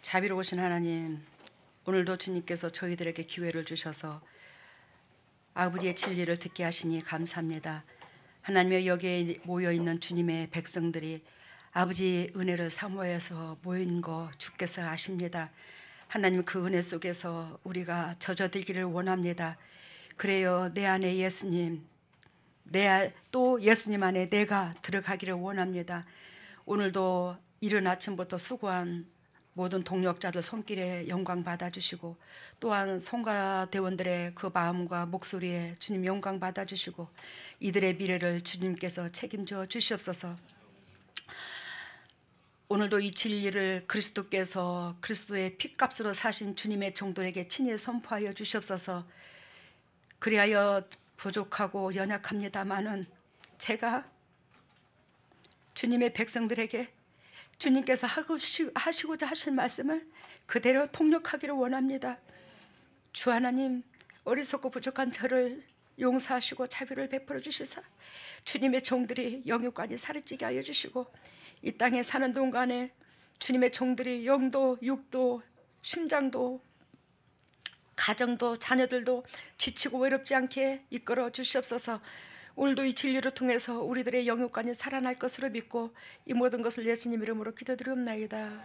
자비로우신 하나님, 오늘도 주님께서 저희들에게 기회를 주셔서 아버지의 진리를 듣게 하시니 감사합니다. 하나님의 여기에 모여있는 주님의 백성들이 아버지의 은혜를 사모해서 모인 거 주께서 아십니다. 하나님, 그 은혜 속에서 우리가 젖어들기를 원합니다. 그래요, 내 안에 예수님, 또 예수님 안에 내가 들어가기를 원합니다. 오늘도 이른 아침부터 수고한 모든 동력자들 손길에 영광 받아주시고, 또한 성가대원들의 그 마음과 목소리에 주님 영광 받아주시고, 이들의 미래를 주님께서 책임져 주시옵소서. 오늘도 이 진리를 그리스도께서 그리스도의 피값으로 사신 주님의 종들에게 친히 선포하여 주시옵소서. 그리하여 부족하고 연약합니다마는 제가 주님의 백성들에게 주님께서 하시고자 하신 말씀을 그대로 통역하기를 원합니다. 주 하나님, 어리석고 부족한 저를 용서하시고 자비를 베풀어 주시사 주님의 종들이 영육간이 살찌게 하여 주시고, 이 땅에 사는 동안에 주님의 종들이 영도 육도 심장도 가정도 자녀들도 지치고 외롭지 않게 이끌어 주시옵소서. 오늘도 이 진리를 통해서 우리들의 영육간이 살아날 것으로 믿고 이 모든 것을 예수님 이름으로 기도드리옵나이다.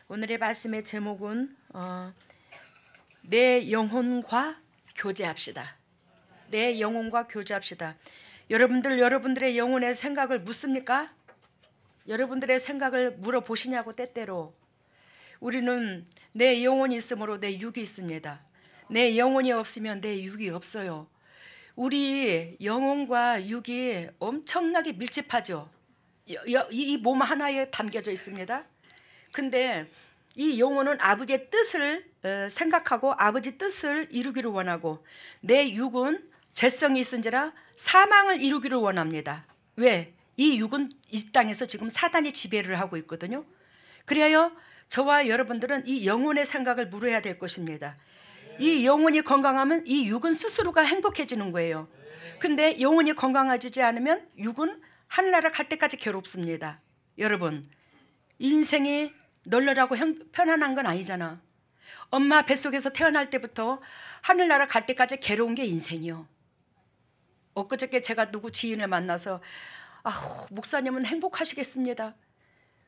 오늘의 말씀의 제목은 내 영혼과 교제합시다. 내 영혼과 교제합시다. 여러분들의 영혼의 생각을 묻습니까? 여러분들의 생각을 물어보시냐고. 때때로 우리는 내 영혼이 있으므로 내 육이 있습니다. 내 영혼이 없으면 내 육이 없어요. 우리 영혼과 육이 엄청나게 밀집하죠. 이 몸 하나에 담겨져 있습니다. 근데 이 영혼은 아버지의 뜻을 생각하고 아버지 뜻을 이루기를 원하고, 내 육은 죄성이 있은지라 사망을 이루기를 원합니다. 왜? 이 육은 이 땅에서 지금 사단이 지배를 하고 있거든요. 그리하여 저와 여러분들은 이 영혼의 생각을 물어야 될 것입니다. 이 영혼이 건강하면 이 육은 스스로가 행복해지는 거예요. 근데 영혼이 건강해지지 않으면 육은 하늘나라 갈 때까지 괴롭습니다. 여러분, 인생이 널널하고 편안한 건 아니잖아. 엄마 뱃속에서 태어날 때부터 하늘나라 갈 때까지 괴로운 게 인생이요. 엊그저께 제가 누구 지인을 만나서 목사님은 행복하시겠습니다.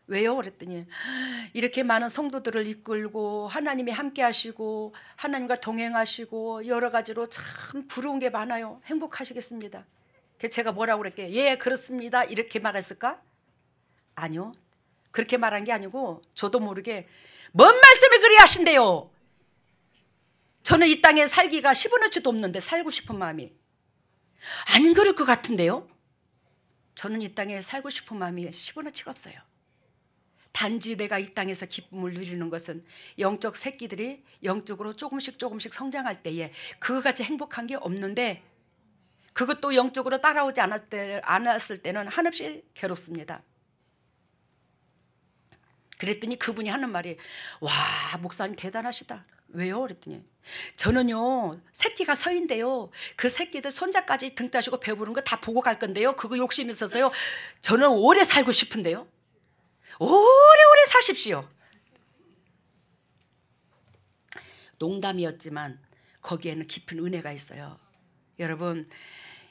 왜요? 그랬더니 이렇게 많은 성도들을 이끌고 하나님이 함께 하시고 하나님과 동행하시고 여러 가지로 참 부러운 게 많아요. 행복하시겠습니다. 그래서 제가 뭐라고 그랬게? 예, 그렇습니다. 이렇게 말했을까? 아니요. 그렇게 말한 게 아니고 저도 모르게 뭔 말씀을 그리 하신대요. 저는 이 땅에 살기가 10원어치도 없는데 살고 싶은 마음이 안 그럴 것 같은데요. 저는 이 땅에 살고 싶은 마음이 10원어치가 없어요. 단지 내가 이 땅에서 기쁨을 누리는 것은 영적 새끼들이 영적으로 조금씩 성장할 때에 그거같이 행복한 게 없는데, 그것도 영적으로 따라오지 않았을 때는 한없이 괴롭습니다. 그랬더니 그분이 하는 말이, 와, 목사님 대단하시다. 왜요? 그랬더니 저는요 새끼가 서인데요, 그 새끼들 손자까지 등 따시고 배부른 거 다 보고 갈 건데요, 그거 욕심 있어서요 저는 오래 살고 싶은데요. 오래오래 사십시오. 농담이었지만 거기에는 깊은 은혜가 있어요. 여러분,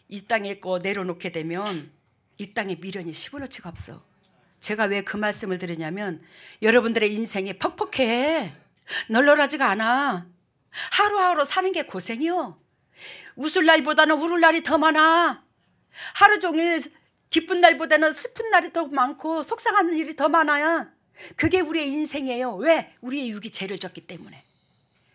이 땅에 거 내려놓게 되면 이 땅에 미련이 10원어치가 없어. 제가 왜 그 말씀을 드리냐면, 여러분들의 인생이 퍽퍽해. 널널하지가 않아. 하루하루 사는 게 고생이요. 웃을 날보다는 울을 날이 더 많아. 하루 종일 기쁜 날보다는 슬픈 날이 더 많고 속상한 일이 더 많아요. 그게 우리의 인생이에요. 왜? 우리의 육이 죄를 졌기 때문에.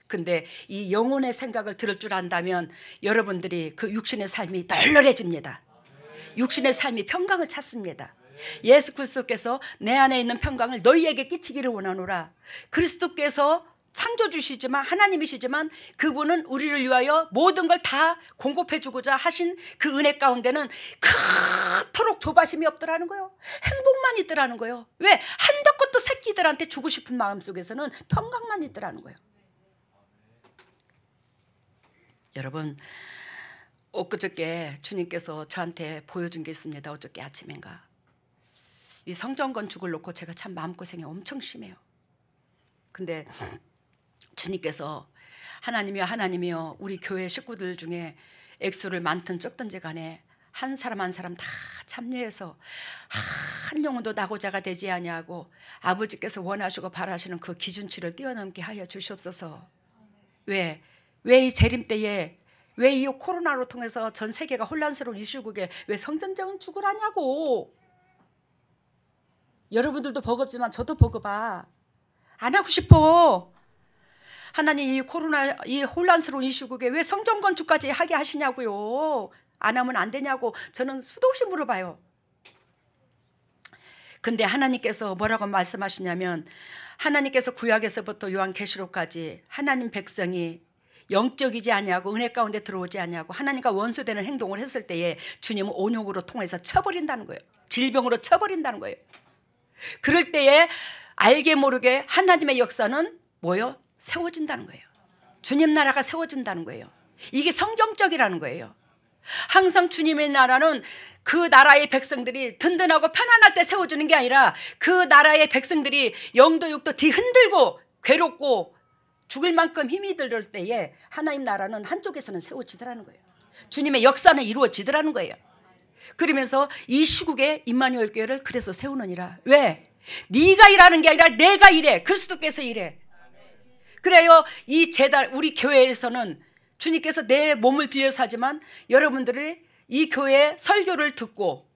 근데 이 영혼의 생각을 들을 줄 안다면 여러분들이 그 육신의 삶이 널널해집니다. 육신의 삶이 평강을 찾습니다. 예수 그리스도께서 내 안에 있는 평강을 너희에게 끼치기를 원하노라. 그리스도께서 창조주시지만 하나님이시지만 그분은 우리를 위하여 모든 걸 다 공급해 주고자 하신 그 은혜 가운데는 그토록 조바심이 없더라는 거예요. 행복만 있더라는 거예요. 왜? 한도 끝도 새끼들한테 주고 싶은 마음 속에서는 평강만 있더라는 거예요. 여러분, 엊그저께 주님께서 저한테 보여준 게 있습니다. 어저께 아침인가. 이 성전 건축을 놓고 제가 참 마음고생이 엄청 심해요. 근데 주님께서 하나님이여 우리 교회 식구들 중에 액수를 많든 적든지 간에 한 사람 한 사람 다 참여해서 한 영혼도 낙오자가 되지 아니하고 아버지께서 원하시고 바라시는 그 기준치를 뛰어넘게 하여 주시옵소서. 왜 이 재림 때에 왜 이 코로나로 통해서 전 세계가 혼란스러운 이 시국에 왜 성전 건축을 하냐고. 여러분들도 버겁지만 저도 버거봐. 안 하고 싶어. 하나님 이 코로나 이 혼란스러운 이 시국에 왜 성전 건축까지 하게 하시냐고요. 안 하면 안 되냐고 저는 수도 없이 물어봐요. 근데 하나님께서 뭐라고 말씀하시냐면 하나님께서 구약에서부터 요한계시록까지 하나님 백성이 영적이지 아니하고 은혜 가운데 들어오지 아니하고 하나님과 원수되는 행동을 했을 때에 주님은 온욕으로 통해서 쳐버린다는 거예요. 질병으로 쳐버린다는 거예요. 그럴 때에 알게 모르게 하나님의 역사는 뭐요? 세워진다는 거예요. 주님 나라가 세워진다는 거예요. 이게 성경적이라는 거예요. 항상 주님의 나라는 그 나라의 백성들이 든든하고 편안할 때 세워주는 게 아니라 그 나라의 백성들이 영도 육도 뒤흔들고 괴롭고 죽을 만큼 힘이 들 때에 하나님 나라는 한쪽에서는 세워지더라는 거예요. 주님의 역사는 이루어지더라는 거예요. 그러면서 이 시국에 임마누엘 교회를 그래서 세우느니라. 왜? 네가 일하는 게 아니라 내가 일해. 그리스도께서 일해. 그래요. 이 재단 우리 교회에서는 주님께서 내 몸을 빌려서 하지만 여러분들이 이 교회 설교를 듣고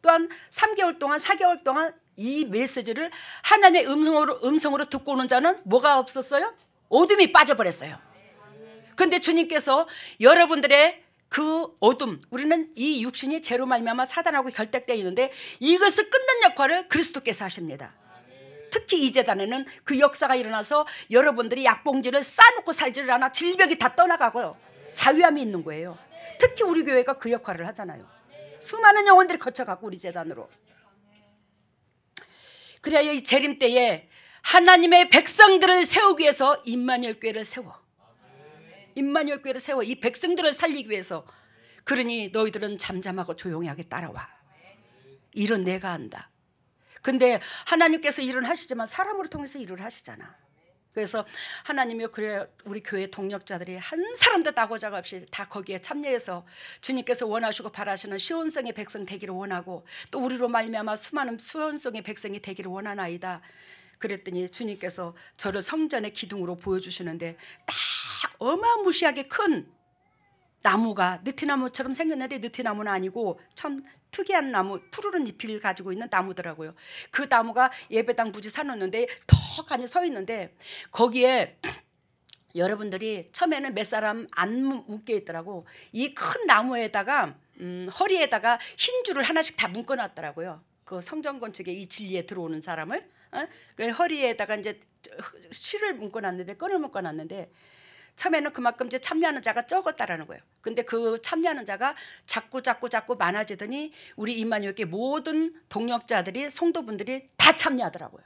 또한 3개월 동안 4개월 동안 이 메시지를 하나님의 음성으로 듣고 오는 자는 뭐가 없었어요? 어둠이 빠져버렸어요. 그런데 주님께서 여러분들의 그 어둠, 우리는 이 육신이 죄로 말미암아 사단하고 결탁되어 있는데 이것을 끊는 역할을 그리스도께서 하십니다. 특히 이 재단에는 그 역사가 일어나서 여러분들이 약봉지를 싸놓고 살지를 않아 질병이 다 떠나가고요. 자유함이 있는 거예요. 특히 우리 교회가 그 역할을 하잖아요. 수많은 영혼들이 거쳐가고 우리 재단으로. 그래야 이 재림 때에 하나님의 백성들을 세우기 위해서 임마누엘 교회를 세워. 임마누엘 교회를 세워. 이 백성들을 살리기 위해서. 그러니 너희들은 잠잠하고 조용하게 따라와. 일은 내가 한다. 근데 하나님께서 일은 하시지만 사람으로 통해서 일을 하시잖아. 그래서 하나님이 그래 우리 교회 동력자들이 한 사람도 낙오자가 없이 다 거기에 참여해서 주님께서 원하시고 바라시는 시온성의 백성 되기를 원하고 또 우리로 말미암아 수많은 시온성의 백성이 되기를 원하나이다. 그랬더니 주님께서 저를 성전의 기둥으로 보여주시는데 딱 어마무시하게 큰 나무가 느티나무처럼 생겼는데 느티나무는 아니고 참 특이한 나무, 푸르른 잎을 가지고 있는 나무더라고요. 그 나무가 예배당 부지 사놓는데 턱하니 서 있는데 거기에 여러분들이 처음에는 몇 사람 안 묶여 있더라고. 이 큰 나무에다가 허리에다가 흰 줄을 하나씩 다 묶어놨더라고요. 그 성전 건축에 이 진리에 들어오는 사람을 그 허리에다가 이제 실을 묶어놨는데 끈을 묶어놨는데 처음에는 그만큼 이제 참여하는 자가 적었다라는 거예요. 근데 그 참여하는 자가 자꾸 많아지더니 우리 임마누엘 교회 모든 동역자들이 성도분들이 다 참여하더라고요.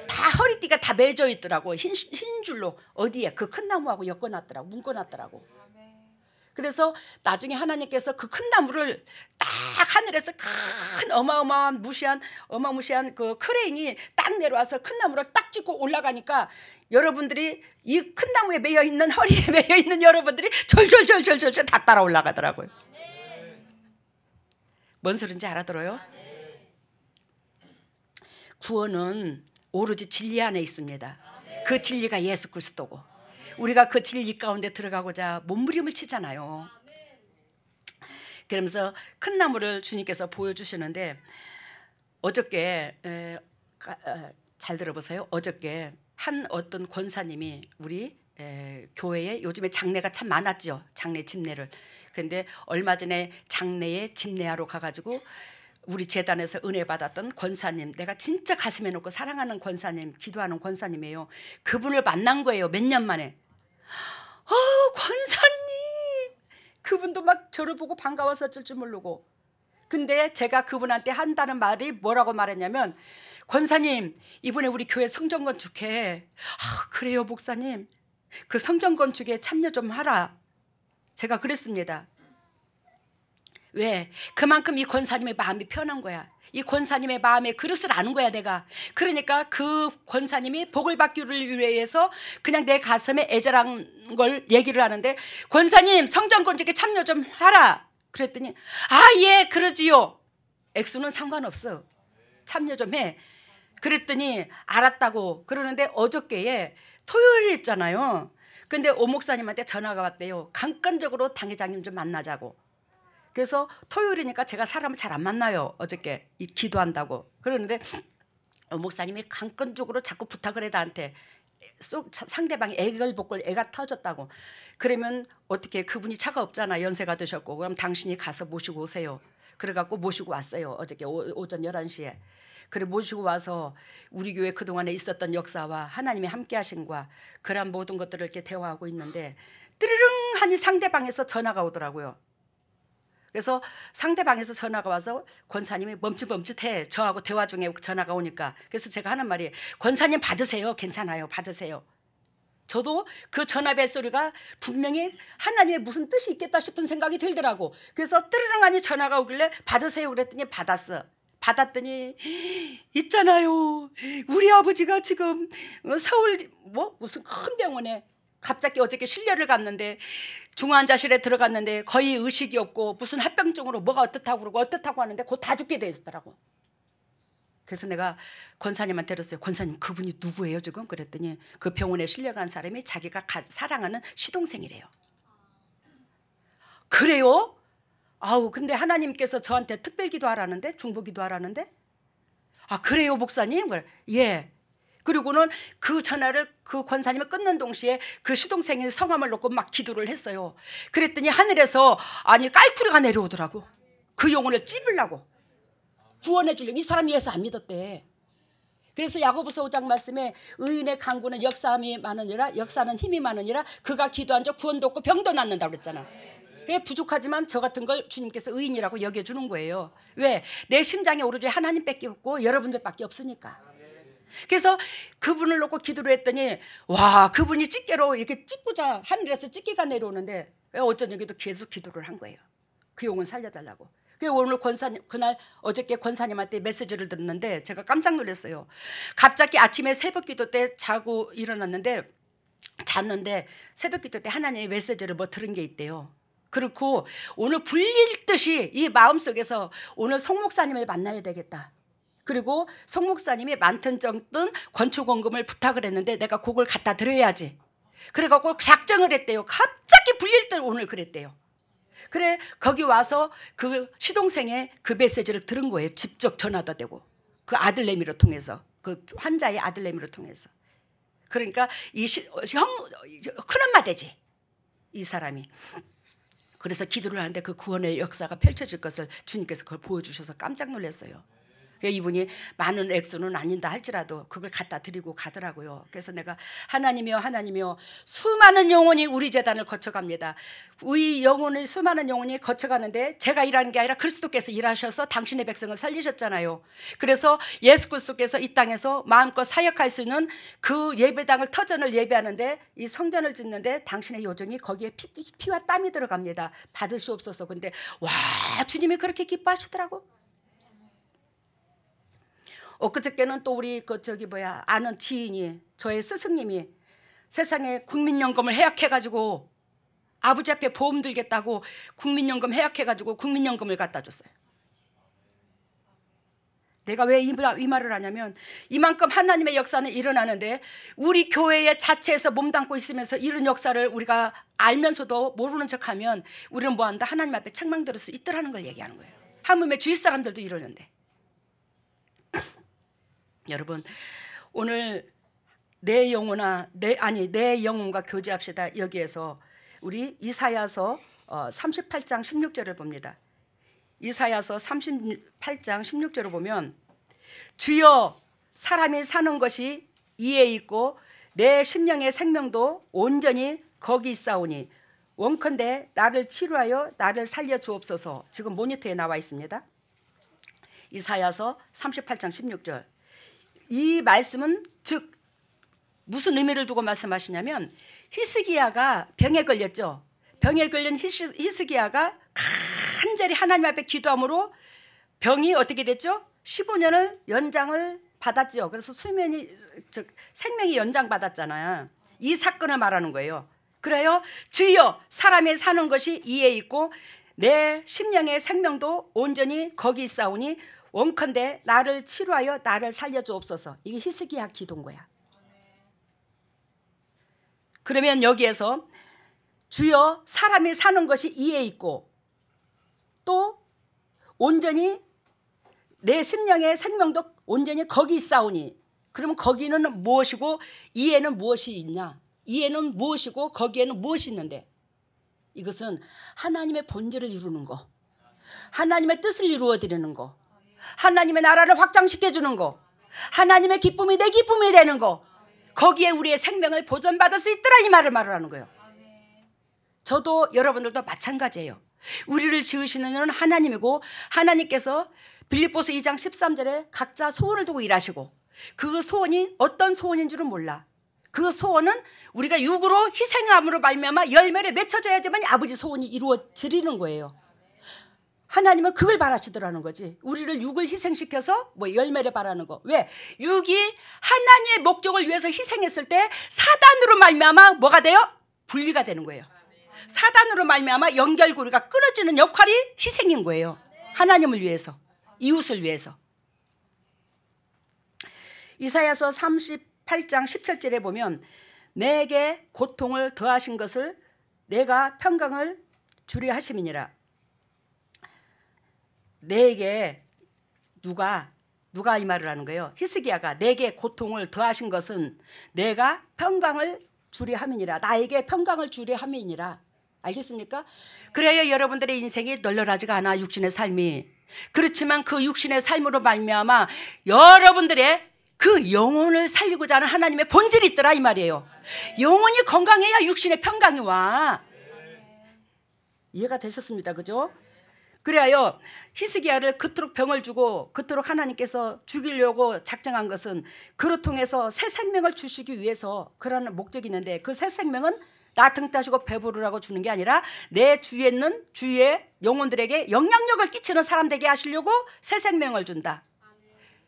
다 허리띠가 다 매져 있더라고. 흰 줄로 어디에 그 큰 나무하고 엮어놨더라고. 묶어놨더라고. 그래서 나중에 하나님께서 그 큰 나무를 딱 하늘에서 큰 어마무시한 그 크레인이 딱 내려와서 큰 나무를 딱 찍고 올라가니까 여러분들이 이 큰 나무에 매여 있는 허리에 매여 있는 여러분들이 절절절절절 다 따라 올라가더라고요. 뭔 소린지 알아들어요? 구원은 오로지 진리 안에 있습니다. 그 진리가 예수 그리스도고 우리가 그 진리 가운데 들어가고자 몸부림을 치잖아요. 그러면서 큰 나무를 주님께서 보여주시는데 어저께 잘 들어보세요. 어저께 한 어떤 권사님이 우리 교회에 요즘에 장례가 참 많았죠. 장례 집례를. 그런데 얼마 전에 장례에 집례하러 가가지고 우리 재단에서 은혜 받았던 권사님, 내가 진짜 가슴에 놓고 사랑하는 권사님, 기도하는 권사님이에요. 그분을 만난 거예요. 몇 년 만에. 권사님! 그분도 막 저를 보고 반가워서 어쩔 줄 모르고. 근데 제가 그분한테 한다는 말이 뭐라고 말했냐면 권사님 이번에 우리 교회 성전 건축해. 그래요 목사님. 그 성전 건축에 참여 좀 하라. 제가 그랬습니다. 왜? 그만큼 이 권사님의 마음이 편한 거야. 이 권사님의 마음의 그릇을 아는 거야 내가. 그러니까 그 권사님이 복을 받기를 위해서 그냥 내 가슴에 애절한 걸 얘기를 하는데, 권사님 성전 건축에 참여 좀 하라 그랬더니 예 그러지요. 액수는 상관없어, 참여 좀 해. 그랬더니 알았다고 그러는데, 어저께에 토요일이었잖아요. 근데 오 목사님한테 전화가 왔대요. 강건적으로 당회장님 좀 만나자고. 그래서 토요일이니까 제가 사람을 잘 안 만나요. 어저께 기도한다고 그러는데 오 목사님이 강건적으로 자꾸 부탁을 해 나한테. 상대방이 애걸복걸 애가 터졌다고. 그러면 어떻게, 그분이 차가 없잖아, 연세가 드셨고. 그럼 당신이 가서 모시고 오세요. 그래갖고 모시고 왔어요. 어저께 오전 11시에. 그래 모시고 와서 우리 교회 그동안에 있었던 역사와 하나님의 함께 하심과 그런 모든 것들을 이렇게 대화하고 있는데, 뜨르릉 하니 상대방에서 전화가 오더라고요. 그래서 상대방에서 전화가 와서 권사님이 멈칫멈칫해, 저하고 대화 중에 전화가 오니까. 그래서 제가 하는 말이, 권사님 받으세요, 괜찮아요, 받으세요. 저도 그 전화 벨소리가 분명히 하나님의 무슨 뜻이 있겠다 싶은 생각이 들더라고. 그래서 뜨르릉하니 전화가 오길래 받으세요 그랬더니 받았어. 받았더니 있잖아요, 우리 아버지가 지금 서울 무슨 큰 병원에 갑자기 어저께 실려를 갔는데, 중환자실에 들어갔는데 거의 의식이 없고 무슨 합병증으로 뭐가 어떻다고 그러고 어떻다고 하는데 곧 다 죽게 돼 있더라고. 그래서 내가 권사님한테 들었어요. 권사님 그분이 누구예요 지금? 그랬더니 그 병원에 실려간 사람이 자기가 사랑하는 시동생이래요. 그래요? 근데 하나님께서 저한테 특별 기도하라는데, 중보 기도하라는데. 그래요 목사님? 예. 그리고는 그 전화를 그 권사님이 끊는 동시에 그 시동생이 성함을 놓고 막 기도를 했어요. 그랬더니 하늘에서 깔꾸리가 내려오더라고. 그 영혼을 찝으려고, 구원해 주려고. 이 사람이 예수 안 믿었대. 그래서 야고보서 5장 말씀에 의인의 간구는 역사함이 많으니라, 역사는 힘이 많으니라, 그가 기도한 적 구원도 없고 병도 낫는다고 그랬잖아. 그게 부족하지만 저 같은 걸 주님께서 의인이라고 여겨주는 거예요. 왜? 내 심장에 오로지 하나님밖에 없고 여러분들밖에 없으니까. 그래서 그분을 놓고 기도를 했더니 그분이 찌개로 이렇게 찢고자 하늘에서 찌개가 내려오는데, 어쩐 여기도 계속 기도를 한 거예요. 그 영혼 살려달라고. 오늘 그날 어저께 권사님한테 메시지를 듣는데 제가 깜짝 놀랐어요. 갑자기 아침에 새벽 기도 때 자고 일어났는데, 잤는데 새벽 기도 때 하나님의 메시지를 들은 게 있대요. 그렇고 오늘 불릴 듯이 이 마음속에서 오늘 송 목사님을 만나야 되겠다. 그리고 송 목사님이 많든 적든 건축원금을 부탁을 했는데 내가 그걸 갖다 드려야지. 그래갖고 작정을 했대요. 갑자기 불릴 듯 오늘 그랬대요. 그래 거기 와서 그 시동생의 그 메시지를 들은 거예요. 직접 전화도 되고 그 아들내미로 통해서, 그 환자의 아들내미로 통해서. 그러니까 큰엄마 되지 이 사람이. 그래서 기도를 하는데 그 구원의 역사가 펼쳐질 것을 주님께서 그걸 보여주셔서 깜짝 놀랐어요. 이분이 많은 액수는 아닌다 할지라도 그걸 갖다 드리고 가더라고요. 그래서 내가 하나님이여 하나님이여, 수많은 영혼이 우리 재단을 거쳐갑니다. 우리 영혼이, 수많은 영혼이 거쳐가는데 제가 일하는 게 아니라 그리스도께서 일하셔서 당신의 백성을 살리셨잖아요. 그래서 예수 그리스도께서 이 땅에서 마음껏 사역할 수 있는 그 예배당을, 터전을 예배하는데, 이 성전을 짓는데 당신의 요정이 거기에 피와 땀이 들어갑니다. 받으시옵소서. 근데 주님이 그렇게 기뻐하시더라고. 엊그저께는 또 우리 아는 지인이, 저의 스승님이 세상에 국민연금을 해약해가지고 아버지 앞에 보험 들겠다고 국민연금 해약해가지고 국민연금을 갖다 줬어요. 내가 왜 이 말을 하냐면, 이만큼 하나님의 역사는 일어나는데 우리 교회의 자체에서 몸담고 있으면서 이런 역사를 우리가 알면서도 모르는 척하면 우리는 뭐한다? 하나님 앞에 책망 들을 수 있더라는 걸 얘기하는 거예요. 하물며 주위 사람들도 이러는데. 여러분, 오늘 내 영혼과 교제합시다. 여기에서 우리 이사야서 38장 16절을 봅니다. 이사야서 38장 16절을 보면, 주여 사람이 사는 것이 이에 있고 내 심령의 생명도 온전히 거기 있사오니 원컨대 나를 치료하여 나를 살려 주옵소서. 지금 모니터에 나와 있습니다. 이사야서 38장 16절. 이 말씀은 즉 무슨 의미를 두고 말씀하시냐면, 히스기야가 병에 걸렸죠. 병에 걸린 히스기야가 간절히 하나님 앞에 기도함으로 병이 어떻게 됐죠? 15년을 연장을 받았죠. 그래서 생명이 연장받았잖아요. 이 사건을 말하는 거예요. 그래요. 주여, 사람이 사는 것이 이에 있고 내 심령의 생명도 온전히 거기 있사오니 원컨대 나를 치료하여 나를 살려주옵소서. 이게 히스기야 기도인 거야. 그러면 여기에서 주여, 사람이 사는 것이 이에 있고 또 온전히 내 심령의 생명도 온전히 거기 있사오니, 그러면 거기는 무엇이고 이에는 무엇이 있냐? 이에는 무엇이고 거기에는 무엇이 있는데, 이것은 하나님의 본질을 이루는 거, 하나님의 뜻을 이루어드리는 거, 하나님의 나라를 확장시켜 주는 거, 하나님의 기쁨이 내 기쁨이 되는 거, 거기에 우리의 생명을 보존받을 수 있더라, 이 말을 말하는 거예요. 저도 여러분들도 마찬가지예요. 우리를 지으시는 이는 하나님이고, 하나님께서 빌립보서 2장 13절에 각자 소원을 두고 일하시고, 그 소원이 어떤 소원인 줄은 몰라. 그 소원은 우리가 육으로 희생함으로 말미암아 열매를 맺혀져야지만 아버지 소원이 이루어지는 거예요. 하나님은 그걸 바라시더라는 거지. 우리를 육을 희생시켜서 뭐 열매를 바라는 거. 왜? 육이 하나님의 목적을 위해서 희생했을 때 사단으로 말미암아 뭐가 돼요? 분리가 되는 거예요. 사단으로 말미암아 연결고리가 끊어지는 역할이 희생인 거예요. 하나님을 위해서, 이웃을 위해서. 이사야서 38장 17절에 보면 내게 고통을 더하신 것을 내가 평강을 주리 하심이니라. 내게 누가 이 말을 하는 거예요? 히스기야가 내게 고통을 더하신 것은 내가 평강을 주리 함이니라. 나에게 평강을 주리 함이니라. 알겠습니까? 그래야 여러분들의 인생이 널널하지가 않아, 육신의 삶이. 그렇지만 그 육신의 삶으로 말미암아 여러분들의 그 영혼을 살리고자 하는 하나님의 본질이 있더라, 이 말이에요. 영혼이 건강해야 육신의 평강이 와. 이해가 되셨습니다, 그죠? 그래요, 히스기야를 그토록 병을 주고 그토록 하나님께서 죽이려고 작정한 것은 그로 통해서 새 생명을 주시기 위해서 그런 목적이 있는데, 그 새 생명은 나 등 따시고 배부르라고 주는 게 아니라 내 주위에 있는 주위의 영혼들에게 영향력을 끼치는 사람 되게 하시려고 새 생명을 준다.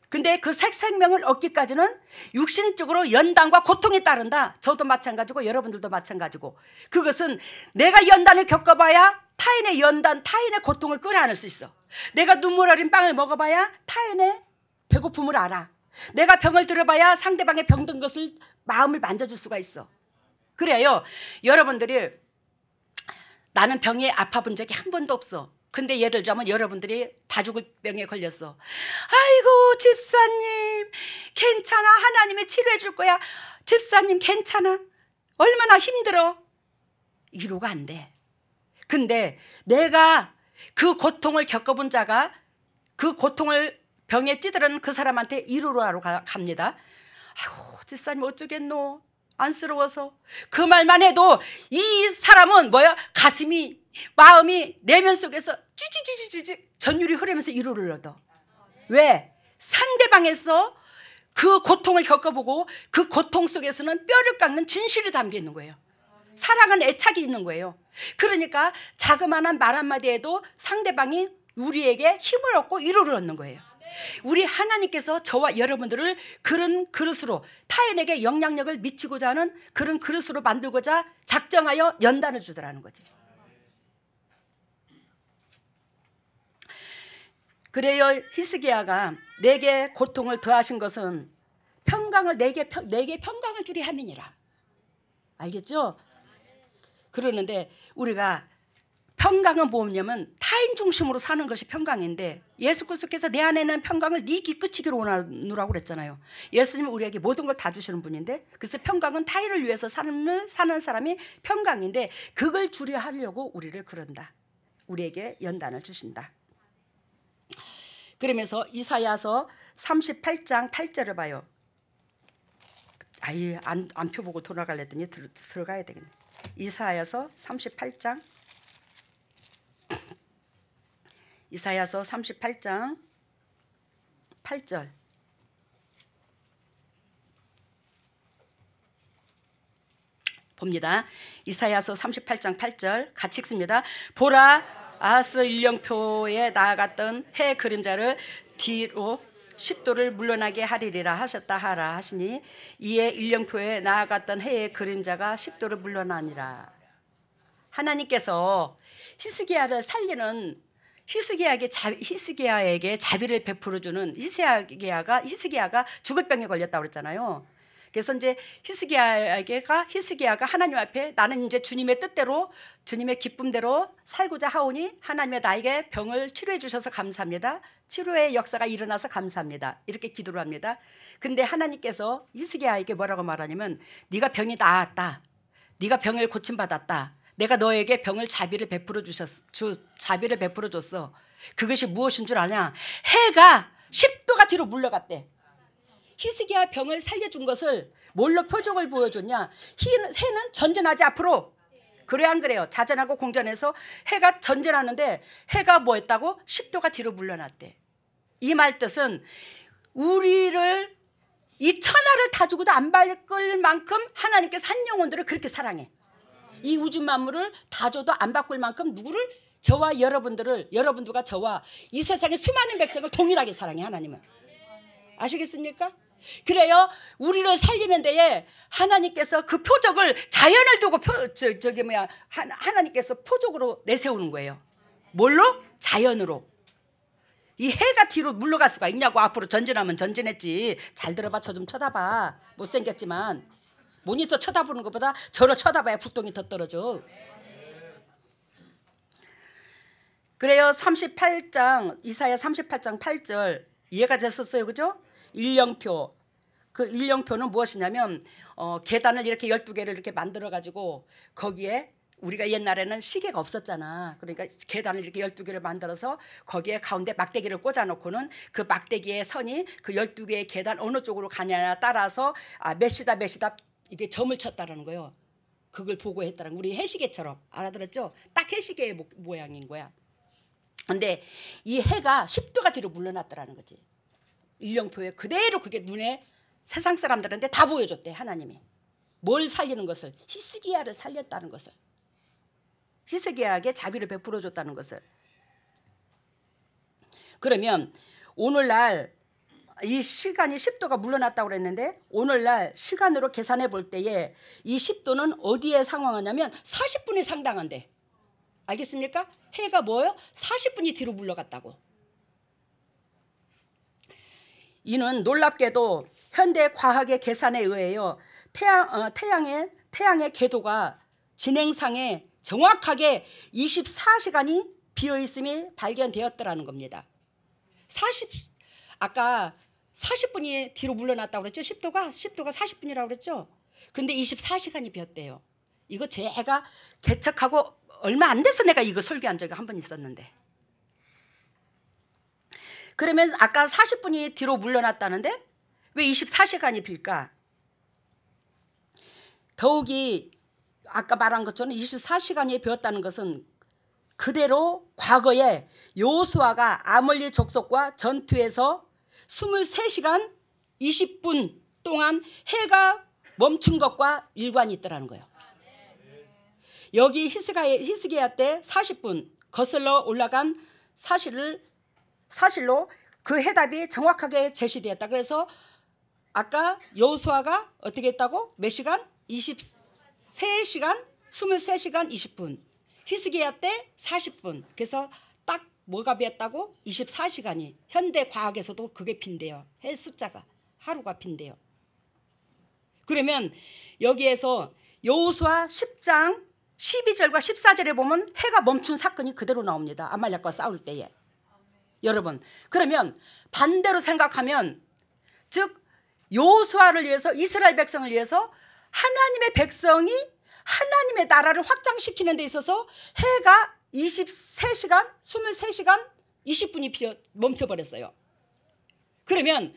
근데 그 새 생명을 얻기까지는 육신적으로 연단과 고통이 따른다. 저도 마찬가지고 여러분들도 마찬가지고, 그것은 내가 연단을 겪어봐야 타인의 연단, 타인의 고통을 끌어안을 수 있어. 내가 눈물 어린 빵을 먹어봐야 타인의 배고픔을 알아. 내가 병을 들어봐야 상대방의 병든 것을 마음을 만져줄 수가 있어. 그래요, 여러분들이 나는 병에 아파본 적이 한 번도 없어. 근데 예를 들자면 여러분들이 다 죽을 병에 걸렸어. 아이고 집사님 괜찮아, 하나님이 치료해 줄 거야. 집사님 괜찮아, 얼마나 힘들어. 위로가 안 돼. 근데 내가 그 고통을 겪어본 자가 그 고통을 병에 찌들은 그 사람한테 위로를 하러 갑니다. 아이고 집사님 어쩌겠노, 안쓰러워서. 그 말만 해도 이 사람은 뭐야, 가슴이, 마음이, 내면 속에서 찌찌찌찌찌 전율이 흐르면서 위로를 얻어. 왜? 상대방에서 그 고통을 겪어보고 그 고통 속에서는 뼈를 깎는 진실이 담겨 있는 거예요. 사랑은 애착이 있는 거예요. 그러니까 자그마한 말 한마디에도 상대방이 우리에게 힘을 얻고 위로를 얻는 거예요. 우리 하나님께서 저와 여러분들을 그런 그릇으로, 타인에게 영향력을 미치고자 하는 그런 그릇으로 만들고자 작정하여 연단을 주더라는 거지. 그래요, 히스기야가 내게 고통을 더하신 것은 평강을 내게 평강을 주리 함이니라. 알겠죠? 그러는데 우리가 평강은 뭐냐면 타인 중심으로 사는 것이 평강인데, 예수 그리스도께서 내 안에 있는 평강을 네 귀 끝이기로 원하노라고 그랬잖아요. 예수님은 우리에게 모든 걸 다 주시는 분인데, 그래서 평강은 타인을 위해서 사는 사람이 평강인데, 그걸 주려 하려고 우리를 그런다. 우리에게 연단을 주신다. 그러면서 이사야서 38장 8절을 봐요. 아예 안표 보고 돌아가려 했더니 들어가야 되겠네. 이사야서 38장 이사야서 38장 8절. 봅니다. 이사야서 38장 8절 같이 읽습니다. 보라, 아하스 일령표에 나아갔던 해 그림자를 뒤로 10도를 물러나게 하리라 하셨다 하라 하시니 이에 일령표에 나아갔던 해의 그림자가 10도를 물러나니라. 하나님께서 히스기야를 살리는 히스기야에게 자비를 베풀어주는 히스기야가 죽을 병에 걸렸다고 그랬잖아요. 그래서 이제 히스기야가 하나님 앞에 나는 이제 주님의 뜻대로 주님의 기쁨대로 살고자 하오니 하나님의 나에게 병을 치료해 주셔서 감사합니다. 치료의 역사가 일어나서 감사합니다. 이렇게 기도를 합니다. 근데 하나님께서 히스기야에게 뭐라고 말하냐면 네가 병이 나았다. 네가 병을 고침받았다. 내가 너에게 병을 자비를 베풀어 줬어. 그것이 무엇인 줄 아냐? 해가 10도가 뒤로 물러갔대. 히스기야 병을 살려준 것을 뭘로 표적을 보여줬냐? 해는 전진하지 앞으로. 그래 안 그래요? 자전하고 공전해서 해가 전진하는데 해가 뭐 했다고? 10도가 뒤로 물러났대. 이 말 뜻은 우리를 이 천하를 다 주고도 안 바꿀 만큼 하나님께서 한 영혼들을 그렇게 사랑해. 이 우주 만물을 다 줘도 안 바꿀 만큼 누구를? 저와 여러분들과 저와 이 세상의 수많은 백성을 동일하게 사랑해 하나님은. 아시겠습니까? 그래요. 우리를 살리는 데에 하나님께서 그 표적을 자연을 두고 하나님께서 표적으로 내세우는 거예요. 뭘로? 자연으로. 이 해가 뒤로 물러갈 수가 있냐고. 앞으로 전진하면 전진했지. 잘 들어봐. 저 좀 쳐다봐. 못생겼지만 모니터 쳐다보는 것보다 저를 쳐다봐야 부동이 더 떨어져. 그래요. 38장 이사야 38장 8절 이해가 됐었어요. 그죠? 일령표. 그 일령표는 무엇이냐면 계단을 이렇게 12개를 이렇게 만들어 가지고 거기에 우리가 옛날에는 시계가 없었잖아. 그러니까 계단을 이렇게 12개를 만들어서 거기에 가운데 막대기를 꽂아 놓고는 그 막대기의 선이 그 12개의 계단 어느 쪽으로 가냐에 따라서 몇 시다 이게 점을 쳤다라는 거예요. 그걸 보고 했다는 우리 해시계처럼. 알아들었죠? 딱 해시계의 모양인 거야. 근데 이 해가 10도가 뒤로 물러났다라는 거지. 일령표에 그대로 그게 눈에 세상 사람들한테 다 보여줬대. 하나님이 뭘 살리는 것을? 히스기야를 살렸다는 것을. 히스기야에게 자비를 베풀어 줬다는 것을. 그러면 오늘날 이 시간이 10도가 물러났다고 그랬는데 오늘날 시간으로 계산해 볼 때에 이 10도는 어디에 상황하냐면 40분이 상당한데. 알겠습니까? 해가 뭐예요? 40분이 뒤로 물러갔다고. 이는 놀랍게도 현대 과학의 계산에 의해요. 태양의 궤도가 진행상에 정확하게 24시간이 비어 있음이 발견되었더라는 겁니다. 아까 40분이 뒤로 물러났다고 그랬죠? 10도가 40분이라고 그랬죠? 근데 24시간이 비었대요. 이거 제가 개척하고 얼마 안 돼서 내가 이거 설교한 적이 한 번 있었는데. 그러면 아까 40분이 뒤로 물러났다는데 왜 24시간이 빌까? 더욱이 아까 말한 것처럼 24시간이 비었다는 것은 그대로 과거에 여호수아가 아몰리 족속과 전투에서 23시간 20분 동안 해가 멈춘 것과 일관이 있더라는 거예요. 여기 히스기야 때 40분 거슬러 올라간 사실로 그 해답이 정확하게 제시되었다. 그래서 아까 여호수아가 어떻게 했다고? 몇 시간? 23시간 20분. 히스기야 때 40분. 그래서 딱 뭐가 비었다고? 24시간이. 현대 과학에서도 그게 빈대요. 해 숫자가. 하루가 빈대요. 그러면 여기에서 여호수아 10장 12절과 14절에 보면 해가 멈춘 사건이 그대로 나옵니다. 아말렉과 싸울 때에. 여러분, 그러면 반대로 생각하면 즉 여호수아를 위해서 이스라엘 백성을 위해서 하나님의 백성이 하나님의 나라를 확장시키는 데 있어서 해가 23시간 20분이 멈춰버렸어요. 그러면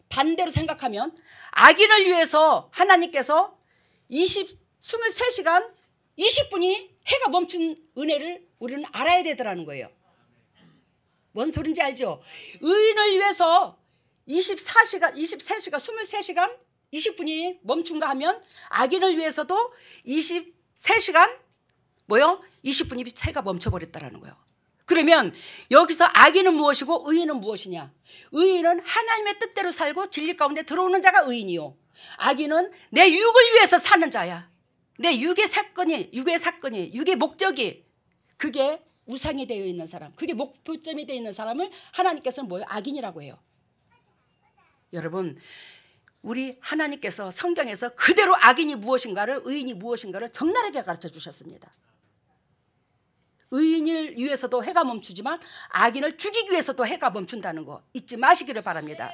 반대로 생각하면 악인을 위해서 하나님께서 23시간 20분이 해가 멈춘 은혜를 우리는 알아야 되더라는 거예요. 뭔 소린지 알죠? 의인을 위해서 23시간 20분이 멈춘가 하면 악인을 위해서도 23시간 20분이 해가 멈춰버렸다라는 거예요. 그러면 여기서 악인은 무엇이고 의인은 무엇이냐? 의인은 하나님의 뜻대로 살고 진리 가운데 들어오는 자가 의인이요, 악인은 내 육을 위해서 사는 자야. 내 육의 사건이 육의 목적이 그게 우상이 되어 있는 사람, 그게 목표점이 되어 있는 사람을 하나님께서는 뭐예요? 악인이라고 해요. 여러분, 우리 하나님께서 성경에서 그대로 악인이 무엇인가를, 의인이 무엇인가를 적나라하게 가르쳐 주셨습니다. 의인을 위해서도 해가 멈추지만 악인을 죽이기 위해서도 해가 멈춘다는 거 잊지 마시기를 바랍니다.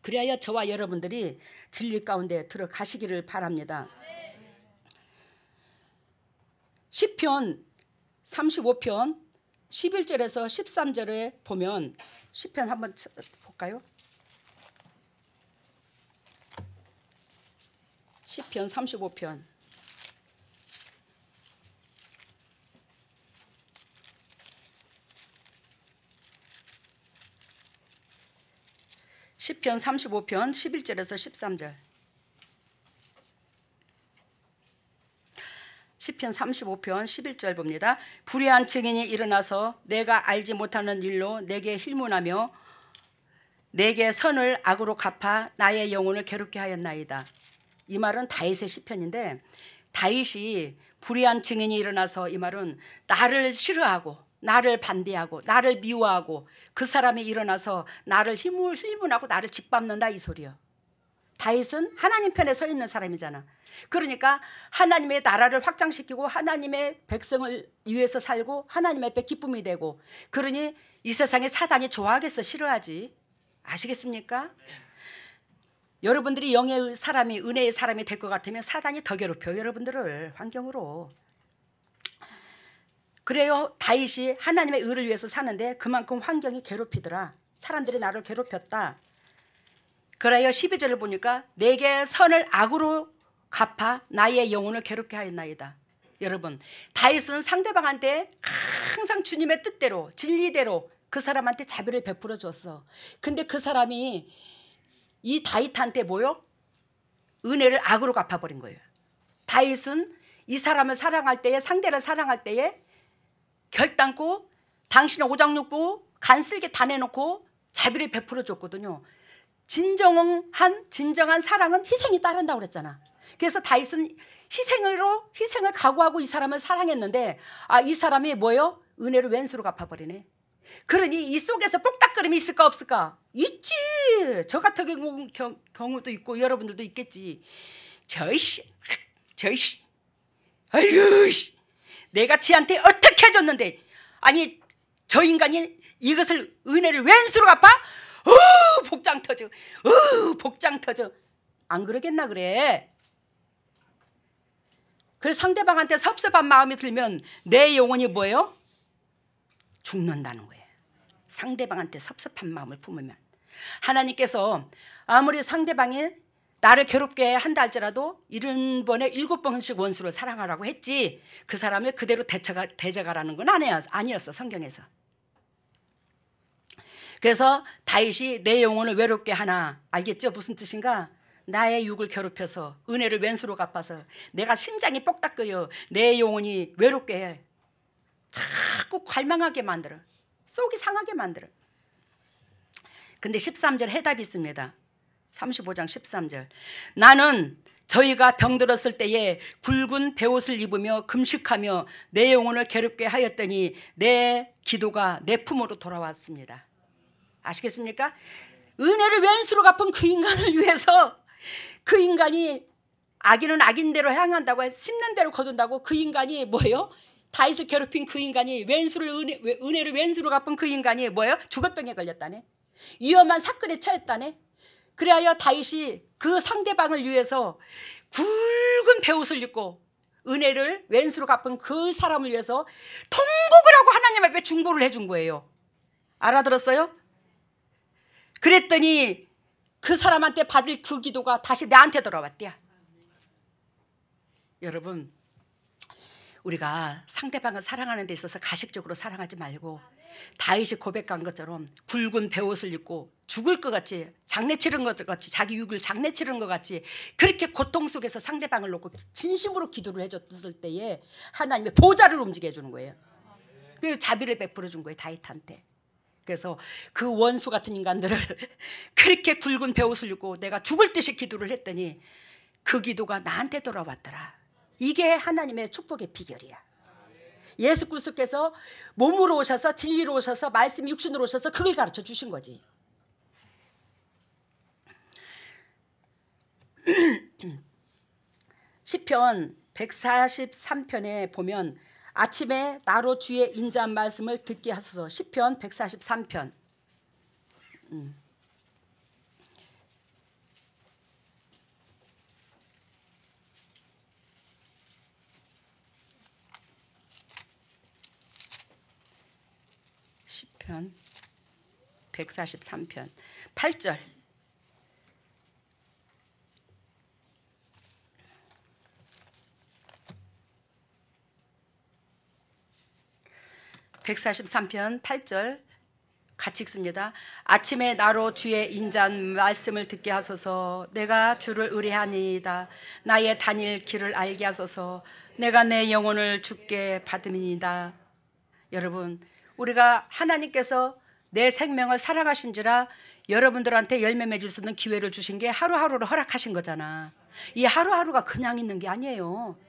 그래야 저와 여러분들이 진리 가운데 들어가시기를 바랍니다. 시편 35편 11절에서 13절에 보면, 시편 한번 볼까요? 시편 35편 11절에서 13절. 시편 35편 11절 봅니다. 불의한 증인이 일어나서 내가 알지 못하는 일로 내게 힐문하며 내게 선을 악으로 갚아 나의 영혼을 괴롭게 하였나이다. 이 말은 다윗의 시편인데, 다윗이 불의한 증인이 일어나서, 이 말은 나를 싫어하고 나를 반대하고 나를 미워하고 그 사람이 일어나서 나를 힐문하고 나를 짓밟는다, 이 소리요. 다윗은 하나님 편에 서 있는 사람이잖아. 그러니까 하나님의 나라를 확장시키고 하나님의 백성을 위해서 살고 하나님 앞에 기쁨이 되고, 그러니 이 세상에 사단이 좋아하겠어? 싫어하지? 아시겠습니까? 여러분들이 영의 사람이, 은혜의 사람이 될 것 같으면 사단이 더 괴롭혀요, 여러분들을 환경으로. 그래요, 다윗이 하나님의 의를 위해서 사는데 그만큼 환경이 괴롭히더라. 사람들이 나를 괴롭혔다. 그래요, 12절을 보니까 내게 선을 악으로 갚아 나의 영혼을 괴롭게 하였나이다. 여러분, 다윗은 상대방한테 항상 주님의 뜻대로 진리대로 그 사람한테 자비를 베풀어 줬어. 근데 그 사람이 이 다윗한테 뭐요? 은혜를 악으로 갚아버린 거예요. 다윗은 이 사람을 사랑할 때에, 상대를 사랑할 때에 결단코 당신의 오장육부 간쓸게 다 내놓고 자비를 베풀어 줬거든요. 진정한 사랑은 희생이 따른다고 그랬잖아. 그래서 다윗은 희생을 각오하고 이 사람을 사랑했는데, 이 사람이 뭐요? 은혜를 왼수로 갚아버리네. 그러니 이 속에서 뽁닥거림이 있을까 없을까? 있지. 저 같은 경우도 있고 여러분들도 있겠지. 저이씨, 아이고, 내가 지한테 어떻게 해줬는데, 아니 저 인간이 이것을 은혜를 왼수로 갚아? 복장 터져. 안 그러겠나 그래. 그래서 상대방한테 섭섭한 마음이 들면 내 영혼이 뭐예요? 죽는다는 거예요. 상대방한테 섭섭한 마음을 품으면. 하나님께서 아무리 상대방이 나를 괴롭게 한다 할지라도 70번에 7번씩 원수를 사랑하라고 했지, 그 사람을 그대로 대적하라는 건 아니었어, 성경에서. 그래서 다윗이 내 영혼을 외롭게 하나, 알겠죠? 무슨 뜻인가? 나의 육을 괴롭혀서 은혜를 왼수로 갚아서 내가 심장이 뻑닥거려 내 영혼이 외롭게 해. 자꾸 갈망하게 만들어. 속이 상하게 만들어. 근데 13절 해답이 있습니다. 35장 13절. 나는 저희가 병들었을 때에 굵은 베옷을 입으며 금식하며 내 영혼을 괴롭게 하였더니 내 기도가 내 품으로 돌아왔습니다. 아시겠습니까? 은혜를 왼수로 갚은 그 인간을 위해서, 그 인간이 악인은 악인대로 향한다고, 심는 대로 거둔다고, 그 인간이 뭐예요? 다윗을 괴롭힌 그 인간이 은혜를 왼수로 갚은 그 인간이 뭐예요? 죽어병에 걸렸다네. 위험한 사건에 처했다네. 그래야 다윗이 그 상대방을 위해서 굵은 베옷을 입고 은혜를 왼수로 갚은 그 사람을 위해서 통곡을 하고 하나님 앞에 중보를 해준 거예요. 알아들었어요? 그랬더니 그 사람한테 받을 그 기도가 다시 나한테 돌아왔대요. 여러분, 우리가 상대방을 사랑하는 데 있어서 가식적으로 사랑하지 말고 다윗이 고백한 것처럼 굵은 베옷을 입고 죽을 것 같이, 장례치른 것 같이, 자기 육을 장례치른 것 같이 그렇게 고통 속에서 상대방을 놓고 진심으로 기도를 해줬을 때에 하나님의 보좌를 움직여 주는 거예요. 그 자비를 베풀어 준 거예요, 다윗한테. 그래서 그 원수 같은 인간들을 그렇게 굵은 베옷을 입고 내가 죽을 듯이 기도를 했더니 그 기도가 나한테 돌아왔더라. 이게 하나님의 축복의 비결이야. 예수 그리스도께서 몸으로 오셔서 진리로 오셔서 말씀 육신으로 오셔서 그걸 가르쳐 주신 거지. 시편 143편에 보면 아침에 나로 주의 인자한 말씀을 듣게 하소서. 시편 143편. 시편 143편 8절. (143편) 8절 같이 읽습니다. 아침에 나로 주의 인자한 말씀을 듣게 하소서. 내가 주를 의뢰하니이다. 나의 다닐 길을 알게 하소서. 내가 내 영혼을 주께 받음이니이다. 여러분, 우리가 하나님께서 내 생명을 살아가신지라 여러분들한테 열매 맺을 수 있는 기회를 주신 게 하루하루를 허락하신 거잖아. 이 하루하루가 그냥 있는 게 아니에요.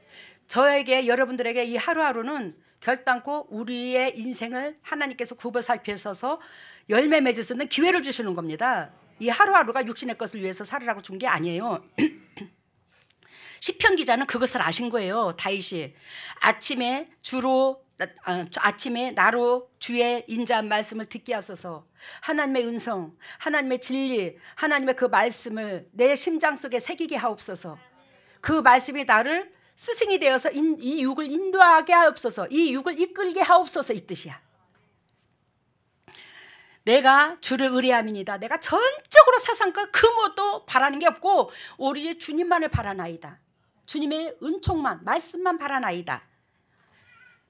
저에게, 여러분들에게 이 하루하루는 결단코 우리의 인생을 하나님께서 굽어 살피셔서 열매 맺을 수 있는 기회를 주시는 겁니다. 이 하루하루가 육신의 것을 위해서 살으라고 준 게 아니에요. 시편 기자는 그것을 아신 거예요. 다윗이 아침에 나로 주의 인자한 말씀을 듣게 하소서. 하나님의 은성, 하나님의 진리, 하나님의 그 말씀을 내 심장 속에 새기게 하옵소서. 그 말씀이 나를 스승이 되어서 이 육을 인도하게 하옵소서. 이 육을 이끌게 하옵소서, 이 뜻이야. 내가 주를 의뢰함이니이다. 내가 전적으로 세상 것 그 무엇도 바라는 게 없고 오로지 주님만을 바라나이다. 주님의 은총만, 말씀만 바라나이다.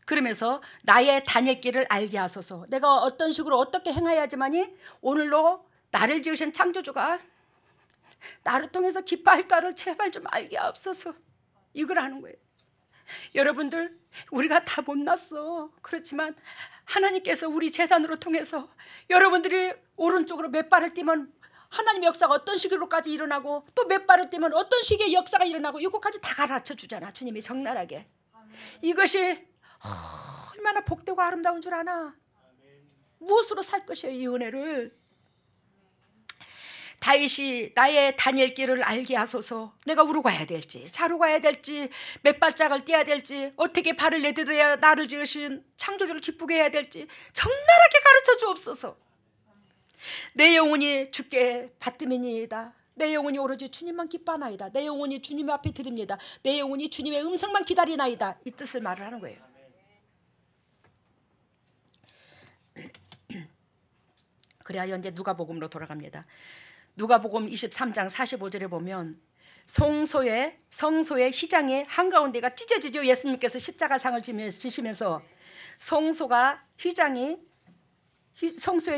그러면서 나의 다닐 길을 알게 하소서. 내가 어떤 식으로 어떻게 행해야지만이 오늘로 나를 지으신 창조주가 나를 통해서 기뻐할까를 제발 좀 알게 하옵소서. 이걸 하는 거예요. 여러분들, 우리가 다 못났어. 그렇지만 하나님께서 우리 재단으로 통해서 여러분들이 오른쪽으로 몇 발을 뛰면 하나님의 역사가 어떤 식으로까지 일어나고 또 몇 발을 뛰면 어떤 식의 역사가 일어나고 이것까지 다 가르쳐 주잖아. 주님이 적나라하게. 이것이 얼마나 복되고 아름다운 줄 아나. 무엇으로 살 것이에요, 이 은혜를. 다윗이 나의 다닐 길을 알게 하소서. 내가 우로 가야 될지, 자로 가야 될지, 몇 발짝을 뛰어야 될지, 어떻게 발을 내딛어야 나를 지으신 창조주를 기쁘게 해야 될지 적나라하게 가르쳐 주옵소서. 내 영혼이 주께 받음이니이다. 내 영혼이 오로지 주님만 기뻐하나이다. 내 영혼이 주님 앞에 드립니다. 내 영혼이 주님의 음성만 기다리나이다. 이 뜻을 말을 하는 거예요. 그래야 이제 누가복음으로 돌아갑니다. 누가복음 23장 45절에 보면 성소의 휘장의 한가운데가 찢어지죠. 예수님께서 십자가상을 지시면서 성소의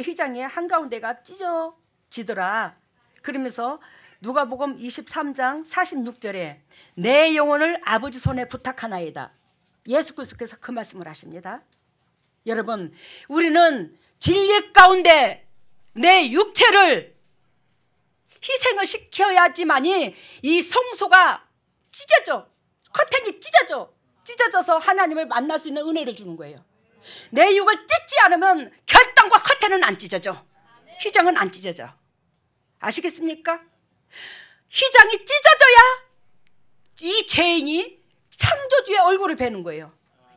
휘장의 한가운데가 찢어지더라. 그러면서 누가복음 23장 46절에 내 영혼을 아버지 손에 부탁하나이다. 예수 그리스도께서 그 말씀을 하십니다. 여러분, 우리는 진리 가운데 내 육체를 희생을 시켜야지만이 이 성소가 커튼이 찢어져서 하나님을 만날 수 있는 은혜를 주는 거예요. 내 육을 찢지 않으면 결단과 커튼은 안 찢어져. 휘장은 안 찢어져. 아시겠습니까? 휘장이 찢어져야 이 죄인이 창조주의 얼굴을 뵈는 거예요.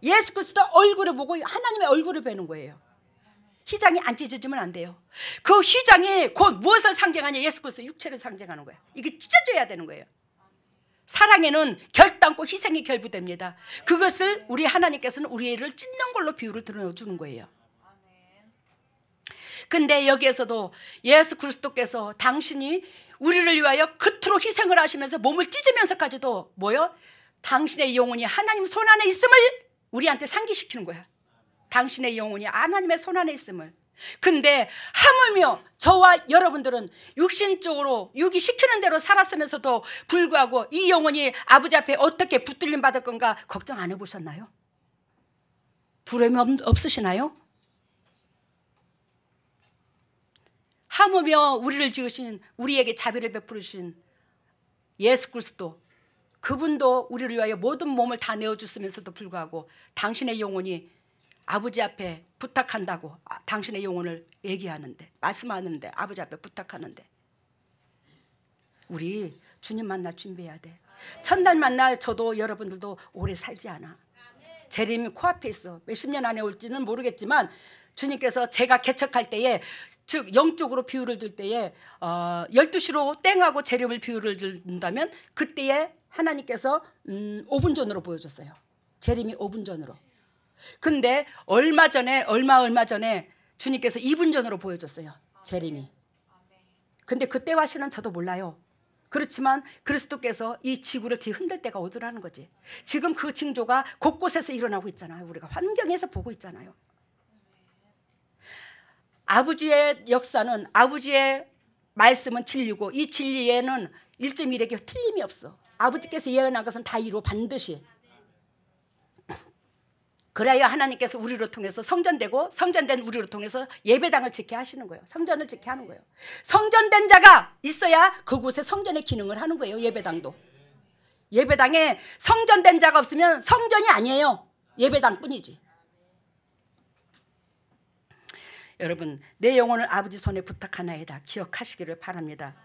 예수 그리스도 얼굴을 보고 하나님의 얼굴을 뵈는 거예요. 휘장이 안 찢어지면 안 돼요. 그 휘장이 곧 무엇을 상징하냐? 예수 그리스도 육체를 상징하는 거예요. 이게 찢어져야 되는 거예요. 사랑에는 결단코 희생이 결부됩니다. 그것을 우리 하나님께서는 우리를 찢는 걸로 비유를 들어주는 거예요. 근데 여기에서도 예수 그리스도께서 당신이 우리를 위하여 그토록 희생을 하시면서 몸을 찢으면서까지도 당신의 영혼이 하나님 손 안에 있음을 우리한테 상기시키는 거야. 당신의 영혼이 하나님의 손 안에 있음을. 근데 하물며 저와 여러분들은 육신적으로 육이 시키는 대로 살았으면서도 불구하고 이 영혼이 아버지 앞에 어떻게 붙들림 받을 건가 걱정 안 해보셨나요? 두려움이 없으시나요? 하물며 우리를 지으신, 우리에게 자비를 베푸신 예수 그리스도, 그분도 우리를 위하여 모든 몸을 다 내어주시면서도 불구하고 당신의 영혼이 아버지 앞에 부탁한다고, 당신의 영혼을 얘기하는데, 말씀하는데, 아버지 앞에 부탁하는데, 우리 주님 만날 준비해야 돼. 첫날 만날 저도 여러분들도 오래 살지 않아. 재림이 코앞에 있어. 몇십 년 안에 올지는 모르겠지만 주님께서 제가 개척할 때에, 즉 영적으로 비유를 들 때에 12시로 땡하고 재림을 비유를 든다면 그때에 하나님께서 5분 전으로 보여줬어요. 재림이 5분 전으로. 근데 얼마 전에 주님께서 2분 전으로 보여줬어요. 재림이. 근데 그때와 시는 저도 몰라요. 그렇지만 그리스도께서 이 지구를 뒤흔들 때가 오더라는 거지. 지금 그 징조가 곳곳에서 일어나고 있잖아요. 우리가 환경에서 보고 있잖아요. 아버지의 역사는, 아버지의 말씀은 진리고 이 진리에는 1.1에게 틀림이 없어. 아버지께서 예언한 것은 다 이루 반드시. 그래야 하나님께서 우리를 통해서 성전되고, 성전된 우리를 통해서 예배당을 지게 하시는 거예요. 성전을 지게 하는 거예요. 성전된 자가 있어야 그곳에 성전의 기능을 하는 거예요. 예배당도. 예배당에 성전된 자가 없으면 성전이 아니에요. 예배당뿐이지. 여러분, 내 영혼을 아버지 손에 부탁하나이다 기억하시기를 바랍니다.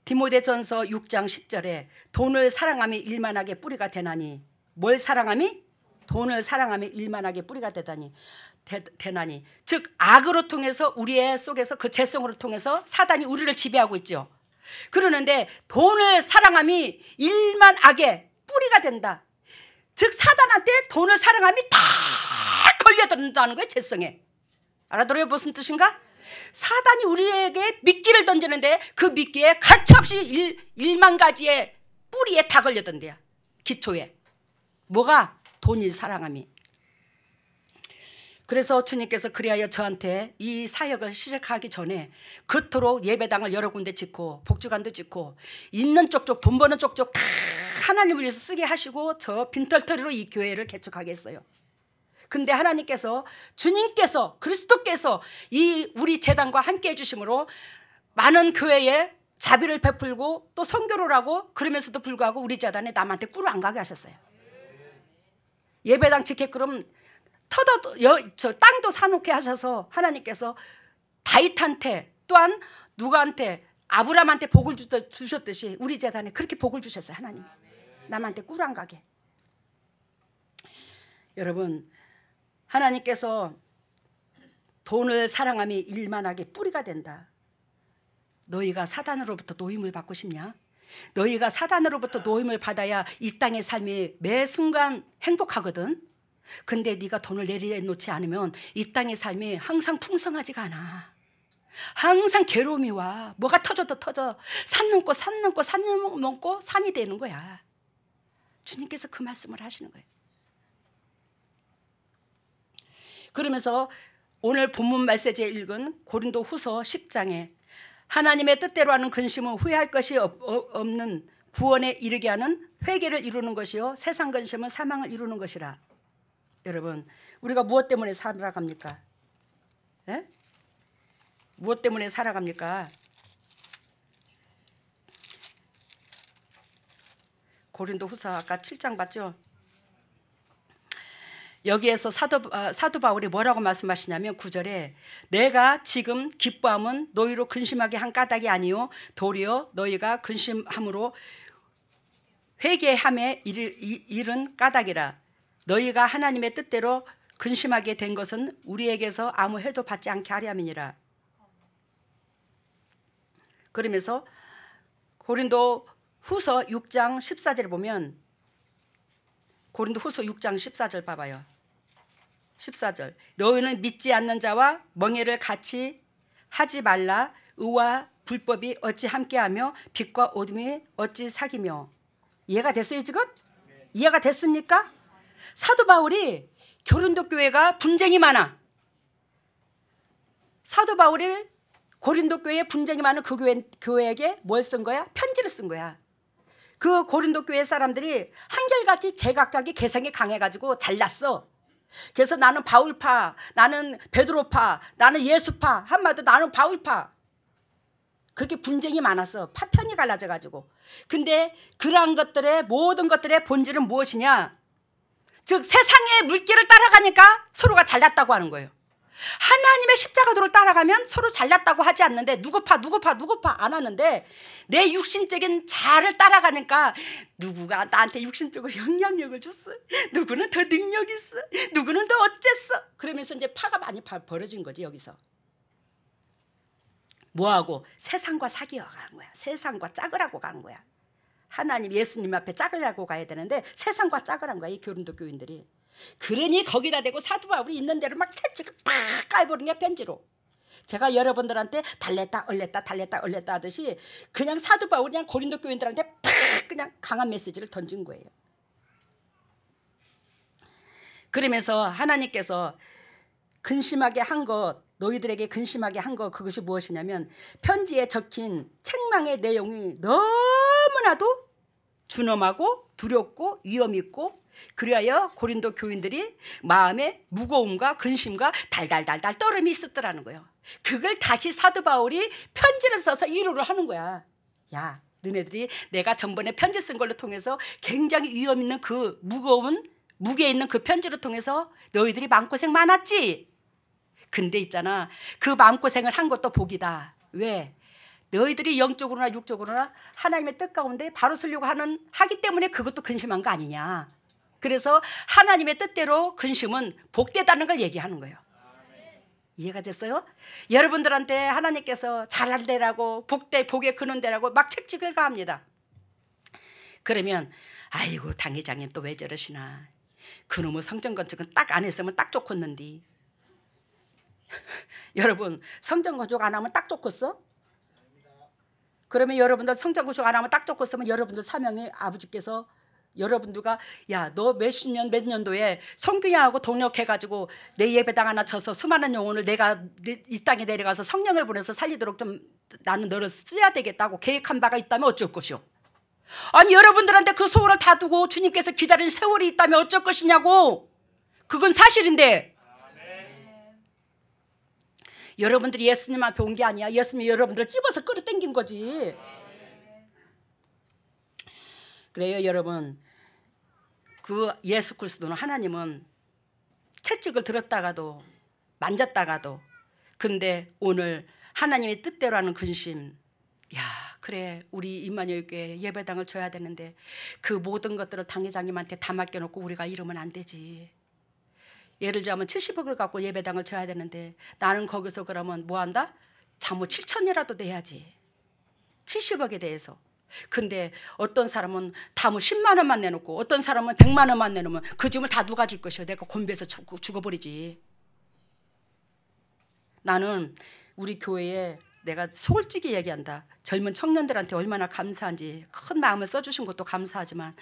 디모데전서 6장 10절에 돈을 사랑함이 일만하게 뿌리가 되나니, 뭘 사랑함이? 돈을 사랑함이 일만하게 뿌리가 되나니, 즉 악으로 통해서 우리의 속에서 그 죄성으로 통해서 사단이 우리를 지배하고 있죠. 그러는데 돈을 사랑함이 일만하게 뿌리가 된다. 즉 사단한테 돈을 사랑함이 다 걸려든다는 거예요. 죄성에. 알아들어요? 무슨 뜻인가? 사단이 우리에게 미끼를 던지는데 그 미끼에 가차없이 1만 가지의 뿌리에 다 걸려든대요. 기초에. 뭐가? 돈이 사랑함이. 그래서 주님께서 그리하여 저한테 이 사역을 시작하기 전에 그토록 예배당을 여러 군데 짓고 복지관도 짓고 있는 쪽쪽 돈 버는 쪽쪽 다 하나님을 위해서 쓰게 하시고 저 빈털터리로 이 교회를 개척하게 했어요. 근데 하나님께서, 주님께서, 그리스도께서 이 우리 재단과 함께 해주심으로 많은 교회에 자비를 베풀고 또 선교를 하고, 그러면서도 불구하고 우리 재단에 남한테 꿀을 안 가게 하셨어요. 예배당 지게끔 저 땅도 사놓게 하셔서 하나님께서 다윗한테, 또한 누구한테, 아브라함한테 복을 주셨듯이 우리 재단에 그렇게 복을 주셨어요. 하나님 남한테 꿀 안 가게. 여러분, 하나님께서 돈을 사랑함이 일만하게 뿌리가 된다. 너희가 사단으로부터 노임을 받고 싶냐? 너희가 사단으로부터 노임을 받아야 이 땅의 삶이 매 순간 행복하거든. 근데 네가 돈을 내려놓지 않으면 이 땅의 삶이 항상 풍성하지가 않아. 항상 괴로움이 와. 뭐가 터져도 터져. 산 넘고 산 넘고 산 넘고 산이 되는 거야. 주님께서 그 말씀을 하시는 거예요. 그러면서 오늘 본문 메시지에 읽은 고린도 후서 10장에 하나님의 뜻대로 하는 근심은 후회할 것이 없는 구원에 이르게 하는 회개를 이루는 것이요 세상 근심은 사망을 이루는 것이라. 여러분, 우리가 무엇 때문에 살아갑니까? 예? 무엇 때문에 살아갑니까? 고린도 후서 아까 7장 봤죠? 여기에서 사도 바울이 뭐라고 말씀하시냐면 9절에 내가 지금 기뻐함은 너희로 근심하게 한 까닭이 아니요 도리어 너희가 근심함으로 회개함에 이른 까닭이라. 너희가 하나님의 뜻대로 근심하게 된 것은 우리에게서 아무 해도 받지 않게 하려 함이니라. 그러면서 고린도 후서 6장 14절에 보면, 고린도 후서 6장 14절 봐봐요. 14절 너희는 믿지 않는 자와 멍에를 같이 하지 말라. 의와 불법이 어찌 함께하며 빛과 어둠이 어찌 사귀며. 이해가 됐어요 지금? 이해가 됐습니까? 사도 바울이 고린도 교회가 분쟁이 많아. 사도 바울이 고린도 교회에 분쟁이 많은 그 교회에게 뭘 쓴 거야? 편지를 쓴 거야. 그 고린도 교회 사람들이 한결같이 제각각이 개성이 강해가지고 잘났어. 그래서 나는 바울파, 나는 베드로파, 나는 예수파, 한마디로 나는 바울파. 그렇게 분쟁이 많았어. 파편이 갈라져가지고. 근데 그러한 것들의 모든 것들의 본질은 무엇이냐? 즉 세상의 물길을 따라가니까 서로가 잘났다고 하는 거예요. 하나님의 십자가도를 따라가면 서로 잘났다고 하지 않는데 누구파 안 하는데 내 육신적인 자아를 따라가니까 누구가 나한테 육신적으로 영향력을 줬어, 누구는 더 능력 있어, 누구는 더 어쨌어, 그러면서 이제 파가 많이 벌어진 거지. 여기서 뭐하고? 세상과 사귀어 가는 거야. 세상과 짝으라고 가는 거야. 하나님 예수님 앞에 짝으라고 가야 되는데 세상과 짝으란 거야, 이 고린도 교인들이. 그러니 거기다 대고 사도 바울이 있는 대로 막 채찍을 팍 까버리는 게 편지로. 제가 여러분들한테 달랬다 얼렸다 하듯이 그냥 사도 바울이 그냥 고린도 교인들한테 팍 그냥 강한 메시지를 던진 거예요. 그러면서 하나님께서 근심하게 한 것, 너희들에게 근심하게 한 것, 그것이 무엇이냐면 편지에 적힌 책망의 내용이 너무나도 준엄하고 두렵고 위험 있고, 그리하여 고린도 교인들이 마음에 무거움과 근심과 달달달달 떨음이 있었더라는 거예요. 그걸 다시 사도 바울이 편지를 써서 위로를 하는 거야. 야, 너네들이 내가 전번에 편지 쓴 걸로 통해서 굉장히 위험 있는 그 무거운 무게 있는 그 편지를 통해서 너희들이 마음고생 많았지? 근데 있잖아, 그 마음고생을 한 것도 복이다. 왜? 너희들이 영적으로나 육적으로나 하나님의 뜻 가운데 바로 서려고 하기 때문에 그것도 근심한 거 아니냐. 그래서 하나님의 뜻대로 근심은 복되다는 걸 얘기하는 거예요. 이해가 됐어요? 여러분들한테 하나님께서 잘할 되라고 복의 근원 되라고 막 책찍을 가합니다. 그러면 아이고 당회장님 또 왜 저러시나, 그놈의 성전 건축은 딱 안 했으면 딱 좋겠는데. 여러분 성전 건축 안 하면 딱 좋겠어? 그러면 여러분들 성전 건축 안 하면 딱 좋겠으면 여러분들 사명의 아버지께서 여러분들과 야, 너 몇십 년 몇 년도에 성균형하고 동력해가지고 내 예배당 하나 쳐서 수많은 영혼을 내가 이 땅에 내려가서 성령을 보내서 살리도록 좀 나는 너를 써야 되겠다고 계획한 바가 있다면 어쩔 것이오? 아니 여러분들한테 그 소원을 다 두고 주님께서 기다린 세월이 있다면 어쩔 것이냐고. 그건 사실인데. 여러분들이 예수님 앞에 온 게 아니야. 예수님이 여러분들을 찝어서 끌어당긴 거지. 그래요 여러분, 그 예수 그리스도는 하나님은 채찍을 들었다가도 만졌다가도, 근데 오늘 하나님의 뜻대로 하는 근심, 야 그래 우리 임마누엘 교회 예배당을 줘야 되는데 그 모든 것들을 당회장님한테 다 맡겨놓고 우리가 이러면 안 되지. 예를 들자면 70억을 갖고 예배당을 줘야 되는데 나는 거기서 그러면 뭐 한다? 잘못 7천이라도 내야지, 70억에 대해서. 근데 어떤 사람은 다무 10만 원만 내놓고 어떤 사람은 100만 원만 내놓으면 그 짐을 다 누가 줄 것이야? 내가 곤비해서 죽어버리지. 나는 우리 교회에 내가 솔직히 얘기한다, 젊은 청년들한테 얼마나 감사한지. 큰 마음을 써주신 것도 감사하지만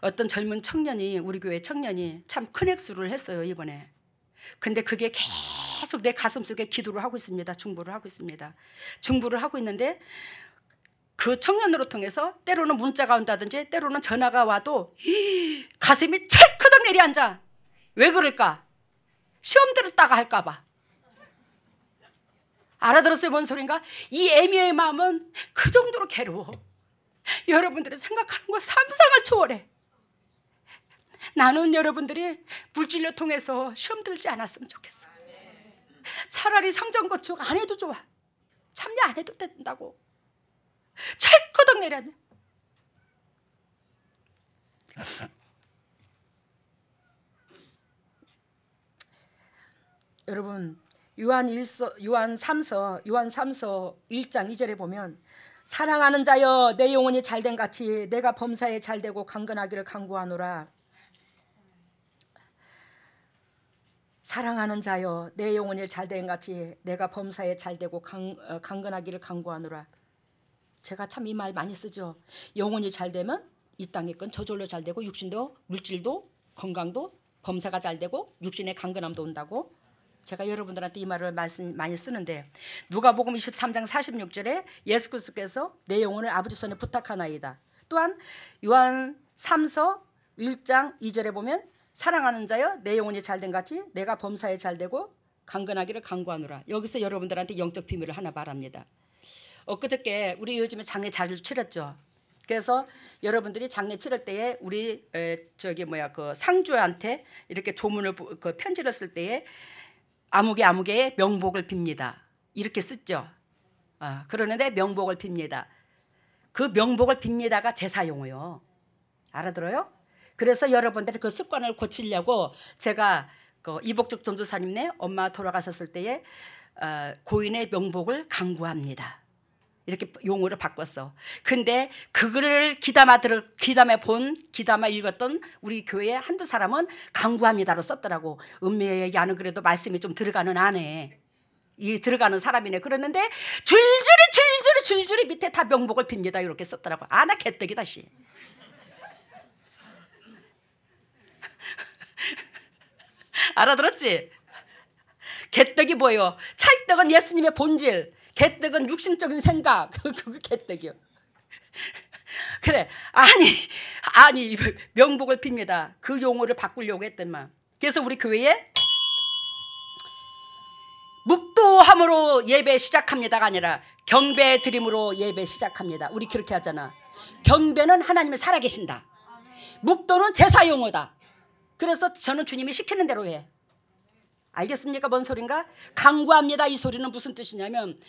어떤 젊은 청년이, 우리 교회 청년이 참 큰 액수를 했어요 이번에. 근데 그게 계속 내 가슴속에 기도를 하고 있습니다. 중보를 하고 있습니다. 중보를 하고 있는데 그 청년으로 통해서 때로는 문자가 온다든지 때로는 전화가 와도 가슴이 찰크덕 내려앉아. 왜 그럴까? 시험 들었다가 할까 봐. 알아들었어요? 뭔 소린가? 이 애미의 마음은 그 정도로 괴로워. 여러분들이 생각하는 거 상상을 초월해. 나는 여러분들이 물질로 통해서 시험 들지 않았으면 좋겠어. 차라리 성전 건축 안 해도 좋아. 참여 안 해도 된다고. 찰거덕 내려앉아. 여러분 요한 3서 1장 2절에 보면 사랑하는 자여 내 영혼이 잘된 같이 내가 범사에 잘되고 강건하기를 간구하노라. 사랑하는 자여 내 영혼이 잘된 같이 내가 범사에 잘되고 강건하기를 간구하노라. 제가 참 이 말 많이 쓰죠. 영혼이 잘되면 이 땅의 건 저절로 잘되고 육신도 물질도 건강도 범사가 잘되고 육신의 강건함도 온다고. 제가 여러분들한테 이 말을 많이 쓰는데 누가복음 23장 46절에 예수 그리스도께서 내 영혼을 아버지 손에 부탁하나이다. 또한 요한 3서 1장 2절에 보면 사랑하는 자여 내 영혼이 잘된 같이 내가 범사에 잘되고 강건하기를 강구하노라. 여기서 여러분들한테 영적 비밀을 하나 말합니다. 엊그저께 우리 요즘에 장례 잘 치렀죠. 그래서 여러분들이 장례 치를 때에 우리 그 상주한테 이렇게 조문을 그 편지를 쓸 때에 아무개의 명복을 빕니다. 이렇게 쓰죠. 그러는데 명복을 빕니다. 그 명복을 빕니다가 제사용어요. 알아들어요? 그래서 여러분들이 그 습관을 고치려고 제가 그 이복죽 전도사님네 엄마 돌아가셨을 때에 고인의 명복을 강구합니다. 이렇게 용어를 바꿨어. 근데 그거를 귀담아 읽었던 우리 교회 한두 사람은 강구합니다로 썼더라고. 은혜의 야는 그래도 말씀이 좀 들어가는 안에 이 들어가는 사람이네. 그랬는데 줄줄이 밑에 다 명복을 빕니다 이렇게 썼더라고. 나 개떡이다 씨. 알아들었지? 개떡이 뭐예요? 찰떡은 예수님의 본질, 개떡은 육신적인 생각. 그거 개떡이요. 그래. 아니 명복을 빕니다. 그 용어를 바꾸려고 했더만. 그래서 우리 교회에 묵도함으로 예배 시작합니다가 아니라 경배 드림으로 예배 시작합니다. 우리 그렇게 하잖아. 경배는 하나님이 살아계신다. 묵도는 제사 용어다. 그래서 저는 주님이 시키는 대로 해. 알겠습니까? 뭔 소린가? 강구합니다. 이 소리는 무슨 뜻이냐면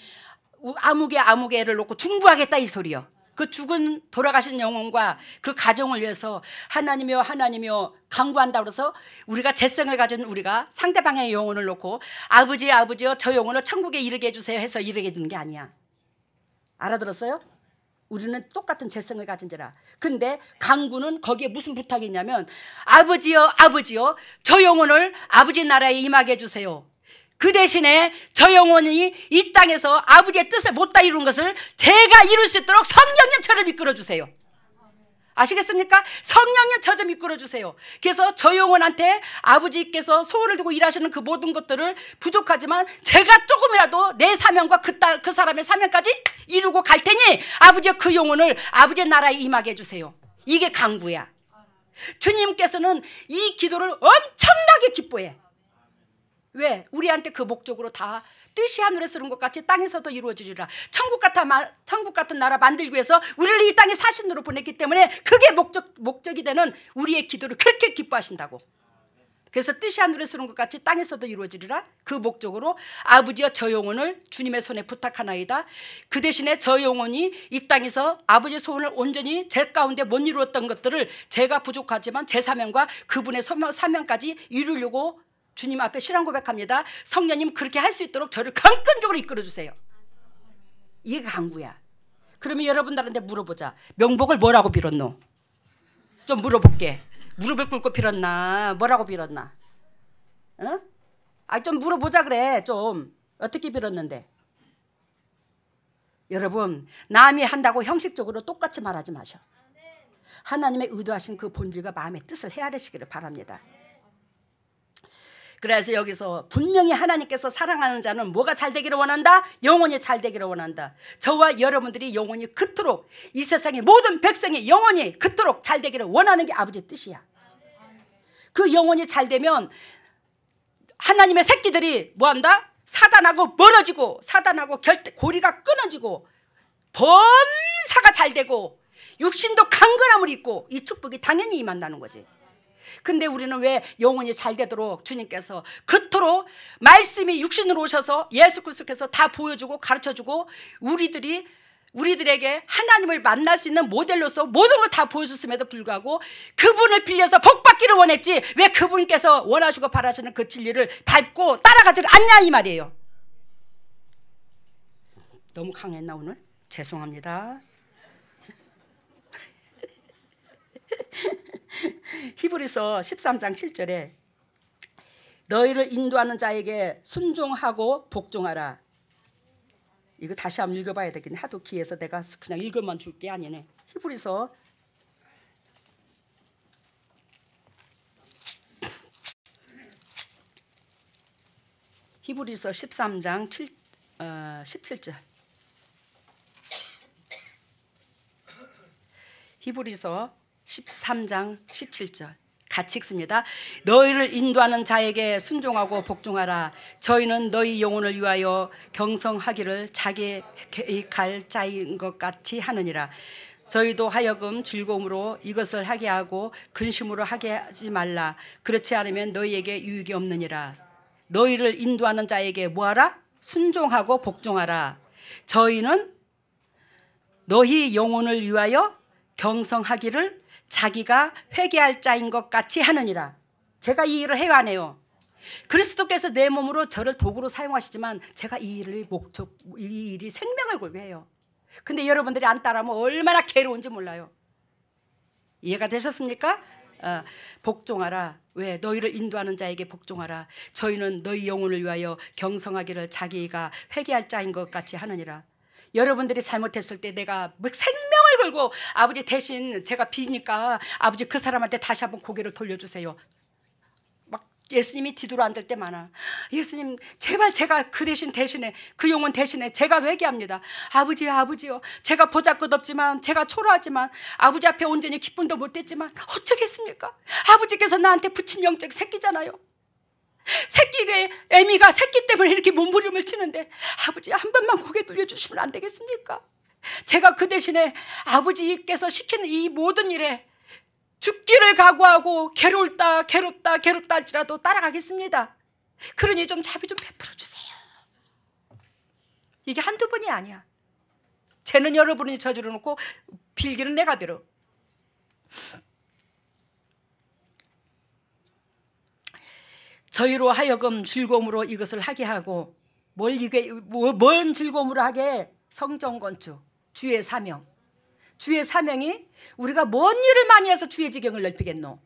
아무개를 놓고 중보하겠다 이 소리요. 그 죽은 돌아가신 영혼과 그 가정을 위해서 하나님이여 강구한다. 그래서 우리가 재성을 가진 우리가 상대방의 영혼을 놓고 아버지여 저 영혼을 천국에 이르게 해주세요 해서 이르게 해주는 게 아니야. 알아들었어요? 우리는 똑같은 재성을 가진 자라. 근데 강구는 거기에 무슨 부탁이 있냐면 아버지여 저 영혼을 아버지 나라에 임하게 해주세요. 그 대신에 저 영혼이 이 땅에서 아버지의 뜻을 못다 이룬 것을 제가 이룰 수 있도록 성령님 저를 이끌어 주세요. 아시겠습니까? 성령님 저 좀 이끌어 주세요. 그래서 저 영혼한테 아버지께서 소원을 두고 일하시는 그 모든 것들을 부족하지만 제가 조금이라도 내 사명과 그 사람의 사명까지 이루고 갈 테니 아버지여 그 영혼을 아버지의 나라에 임하게 해주세요. 이게 강구야. 주님께서는 이 기도를 엄청나게 기뻐해. 왜? 우리한테 그 목적으로 다 뜻이 하늘에 쓰는 것 같이 땅에서도 이루어지리라. 천국 같은 나라 만들기 위해서 우리를 이 땅에 사신으로 보냈기 때문에 그게 목적이 되는 우리의 기도를 그렇게 기뻐하신다고. 그래서 뜻이 하늘에 쓰는 것 같이 땅에서도 이루어지리라. 그 목적으로 아버지여 저 영혼을 주님의 손에 부탁하나이다. 그 대신에 저 영혼이 이 땅에서 아버지의 소원을 온전히 제 가운데 못 이루었던 것들을 제가 부족하지만 제 사명과 그분의 사명까지 이루려고 주님 앞에 신앙 고백합니다. 성령님 그렇게 할 수 있도록 저를 강건적으로 이끌어주세요. 이게 강구야. 그러면 여러분들한테 물어보자. 명복을 뭐라고 빌었노? 좀 물어볼게. 무릎을 꿇고 빌었나? 뭐라고 빌었나? 좀 물어보자 그래. 좀 어떻게 빌었는데? 여러분 남이 한다고 형식적으로 똑같이 말하지 마셔. 하나님의 의도하신 그 본질과 마음의 뜻을 헤아리시기를 바랍니다. 그래서 여기서 분명히 하나님께서 사랑하는 자는 뭐가 잘 되기를 원한다? 영혼이 잘 되기를 원한다. 저와 여러분들이 영혼이 그토록 이 세상의 모든 백성이 영혼이 그토록 잘 되기를 원하는 게 아버지의 뜻이야. 그 영혼이 잘 되면 하나님의 새끼들이 뭐한다? 사단하고 멀어지고 사단하고 고리가 끊어지고 범사가 잘 되고 육신도 강건함을 입고 이 축복이 당연히 임한다는 거지. 근데 우리는 왜 영혼이 잘 되도록 주님께서 그토록 말씀이 육신으로 오셔서 예수 그리스도께서 다 보여주고 가르쳐주고 우리들에게 하나님을 만날 수 있는 모델로서 모든 걸 다 보여줬음에도 불구하고 그분을 빌려서 복받기를 원했지 왜 그분께서 원하시고 바라시는 그 진리를 밟고 따라가지를 않냐 이 말이에요. 너무 강했나 오늘? 죄송합니다. 히브리서 13장 7절에 너희를 인도하는 자에게 순종하고 복종하라. 이거 다시 한번 읽어봐야 되겠네. 하도 귀해서 내가 그냥 읽어만 줄 게 아니네. 히브리서 13장 17절. 히브리서 13장 17절. 같이 읽습니다. 너희를 인도하는 자에게 순종하고 복종하라. 저희는 너희 영혼을 위하여 경성하기를 자기 갈 자인 것 같이 하느니라. 저희도 하여금 즐거움으로 이것을 하게 하고 근심으로 하게 하지 말라. 그렇지 않으면 너희에게 유익이 없느니라. 너희를 인도하는 자에게 뭐하라? 순종하고 복종하라. 저희는 너희 영혼을 위하여 경성하기를 자기가 회개할 자인 것 같이 하느니라. 제가 이 일을 해야 하네요. 그리스도께서 내 몸으로 저를 도구로 사용하시지만 제가 이 일이 생명을 걸고 해요. 근데 여러분들이 안 따라하면 얼마나 괴로운지 몰라요. 이해가 되셨습니까? 복종하라. 왜? 너희를 인도하는 자에게 복종하라. 저희는 너희 영혼을 위하여 경성하기를 자기가 회개할 자인 것 같이 하느니라. 여러분들이 잘못했을 때 내가 생명을 걸고 아버지 대신 제가 비니까 아버지 그 사람한테 다시 한번 고개를 돌려주세요. 막 예수님이 뒤돌아 앉을 때 많아. 예수님 제발 제가 그 대신에 그 영혼 대신에 제가 회개합니다. 아버지요 제가 보잘것없지만 제가 초라하지만 아버지 앞에 온전히 기쁨도 못했지만 어쩌겠습니까? 아버지께서 나한테 붙인 영적 새끼잖아요. 새끼의 애미가 새끼 때문에 이렇게 몸부림을 치는데 아버지 한 번만 고개 돌려주시면 안 되겠습니까? 제가 그 대신에 아버지께서 시키는 이 모든 일에 죽기를 각오하고 괴롭다 할지라도 따라가겠습니다. 그러니 좀 자비 좀 베풀어 주세요. 이게 한두 번이 아니야. 죄는 여러분이 저지르 놓고 빌기는 내가 빌어. 저희로 하여금 즐거움으로 이것을 하게 하고 뭔 즐거움으로 하게? 성전 건축, 주의 사명. 주의 사명이 우리가 뭔 일을 많이 해서 주의 지경을 넓히겠노?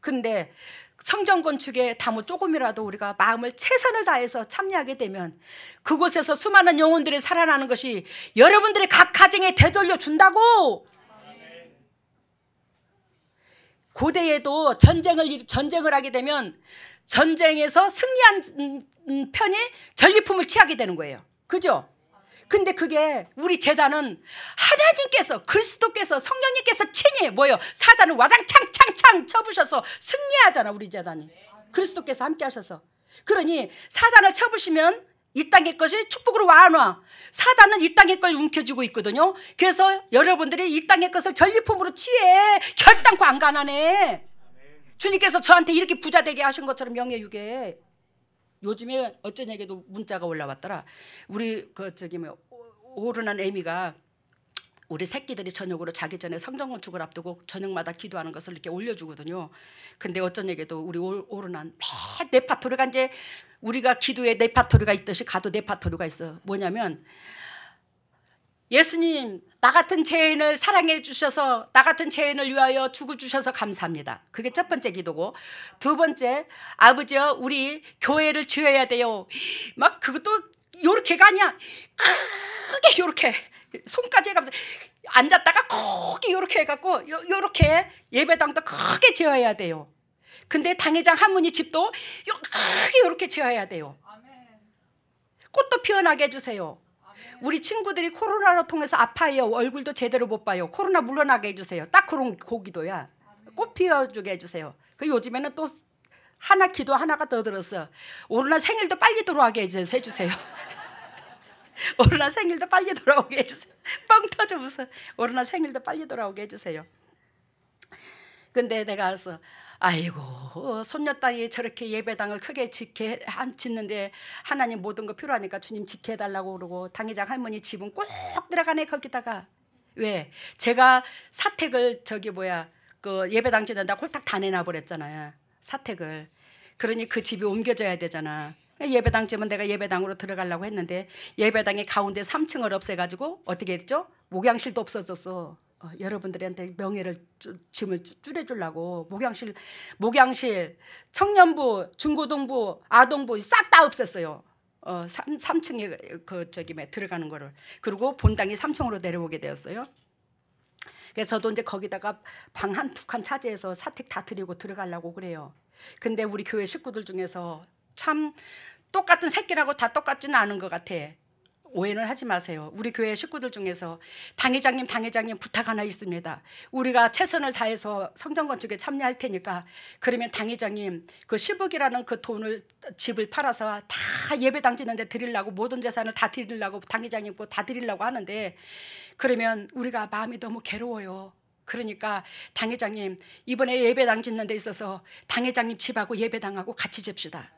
근데 성전 건축에 다모 조금이라도 우리가 마음을 최선을 다해서 참여하게 되면 그곳에서 수많은 영혼들이 살아나는 것이 여러분들의 각 가정에 되돌려 준다고. 고대에도 전쟁을 하게 되면 전쟁에서 승리한 편이 전리품을 취하게 되는 거예요. 그죠? 근데 그게 우리 제단은 하나님께서 그리스도께서 성령님께서 친히 뭐예요? 사단을 와장창창창 쳐부셔서 승리하잖아. 우리 제단이 그리스도께서 함께 하셔서. 그러니 사단을 쳐부시면 이 땅의 것이 축복으로 와놔. 사단은 이 땅의 걸 움켜쥐고 있거든요. 그래서 여러분들이 이 땅의 것을 전리품으로 취해 결단코 안 가난해. 주님께서 저한테 이렇게 부자 되게 하신 것처럼 명예유계. 요즘에 어쩌냐게도 문자가 올라왔더라. 우리 오른한 애미가 우리 새끼들이 저녁으로 자기 전에 성전 건축을 앞두고 저녁마다 기도하는 것을 이렇게 올려주거든요. 근데 어쩌냐게도 우리 오른한 매 네파토리가 이제 우리가 기도에 네파토리가 있듯이 가도 네파토리가 있어. 뭐냐면 예수님 나 같은 죄인을 사랑해 주셔서 나 같은 죄인을 위하여 죽어주셔서 감사합니다. 그게 첫 번째 기도고, 두 번째 아버지여 우리 교회를 지어야 돼요. 막 그것도 요렇게가 아니야. 크게 요렇게 손까지 해가면서 앉았다가 크게 요렇게 해갖고 요렇게 예배당도 크게 지어야 돼요. 근데 당회장 한문희 집도 크게 요렇게 지어야 돼요. 꽃도 피어나게 해주세요. 우리 친구들이 코로나로 통해서 아파요. 얼굴도 제대로 못 봐요. 코로나 물러나게 해주세요. 딱 그런 고기도야. 꽃 피워주게 해주세요. 그리고 요즘에는 또 기도 하나가 더 들었어. 오르나 생일도 빨리 돌아가게 해주세요. 오르나 생일도 빨리 돌아오게 해주세요. 뻥 터져 웃어. 오르나 생일도 빨리 돌아오게 해주세요. 근데 내가 알았어. 아이고 손녀딸이 저렇게 예배당을 크게 짓는데 하나님 모든 거 필요하니까 주님 지켜달라고 그러고 당회장 할머니 집은 꼭 들어가네. 거기다가 왜? 제가 사택을 그 예배당 짓는다 홀딱 다 내놔버렸잖아요. 사택을. 그러니 그 집이 옮겨져야 되잖아. 예배당 집은 내가 예배당으로 들어가려고 했는데 예배당의 가운데 3층을 없애가지고 어떻게 했죠? 목양실도 없어졌어. 여러분들한테 명예를 짐을 줄여주려고 목양실, 청년부, 중고등부, 아동부 싹 다 없앴어요. 3층에 들어가는 거를. 그리고 본당이 3층으로 내려오게 되었어요. 그래서 저도 이제 거기다가 방 한 두 칸 차지해서 사택 다 드리고 들어가려고 그래요. 근데 우리 교회 식구들 중에서 참 똑같은 새끼라고 다 똑같지는 않은 것 같아. 오해는 하지 마세요. 우리 교회 식구들 중에서 당회장님 부탁 하나 있습니다. 우리가 최선을 다해서 성전 건축에 참여할 테니까 그러면 당회장님 그 10억이라는 그 돈을 집을 팔아서 다 예배당 짓는데 드리려고 모든 재산을 다 드리려고 당회장님 거 다 드리려고 하는데 그러면 우리가 마음이 너무 괴로워요. 그러니까 당회장님 이번에 예배당 짓는 데 있어서 당회장님 집하고 예배당하고 같이 집시다.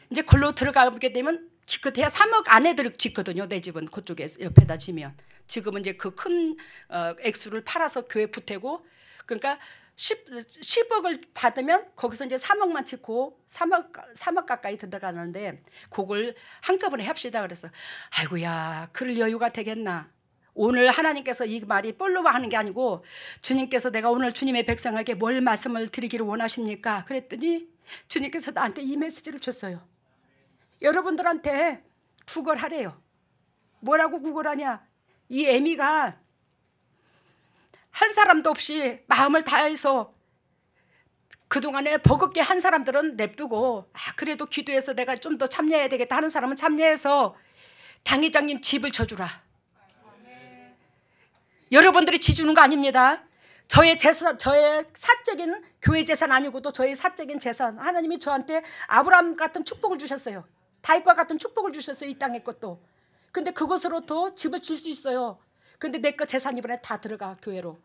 이제 걸로 들어가게 되면 그때야 3억 안에 짓거든요. 내 집은 그쪽에 옆에다 지면 지금은 이제 그 큰 액수를 팔아서 교회 보태고 그러니까 10억을 받으면 거기서 이제 3억만 짓고 3억 가까이 들어가는데 그걸 한꺼번에 합시다. 그래서 아이고야 그럴 여유가 되겠나. 오늘 하나님께서 이 말이 볼로 하는 게 아니고 주님께서 내가 오늘 주님의 백성에게 뭘 말씀을 드리기를 원하십니까? 그랬더니 주님께서 나한테 이 메시지를 줬어요. 여러분들한테 구걸하래요. 뭐라고 구걸하냐? 이 애미가 한 사람도 없이 마음을 다해서 그동안에 버겁게 한 사람들은 냅두고 그래도 기도해서 내가 좀 더 참여해야 되겠다 하는 사람은 참여해서 당회장님 집을 져주라. 여러분들이 지주는 거 아닙니다. 저의 재산, 저의 사적인 교회 재산 아니고도 저의 사적인 재산 하나님이 저한테 아브라함 같은 축복을 주셨어요. 다윗과 같은 축복을 주셨어요. 이 땅의 것도. 근데 그것으로도 집을 질 수 있어요. 근데 내 거 재산 이번에 다 들어가 교회로.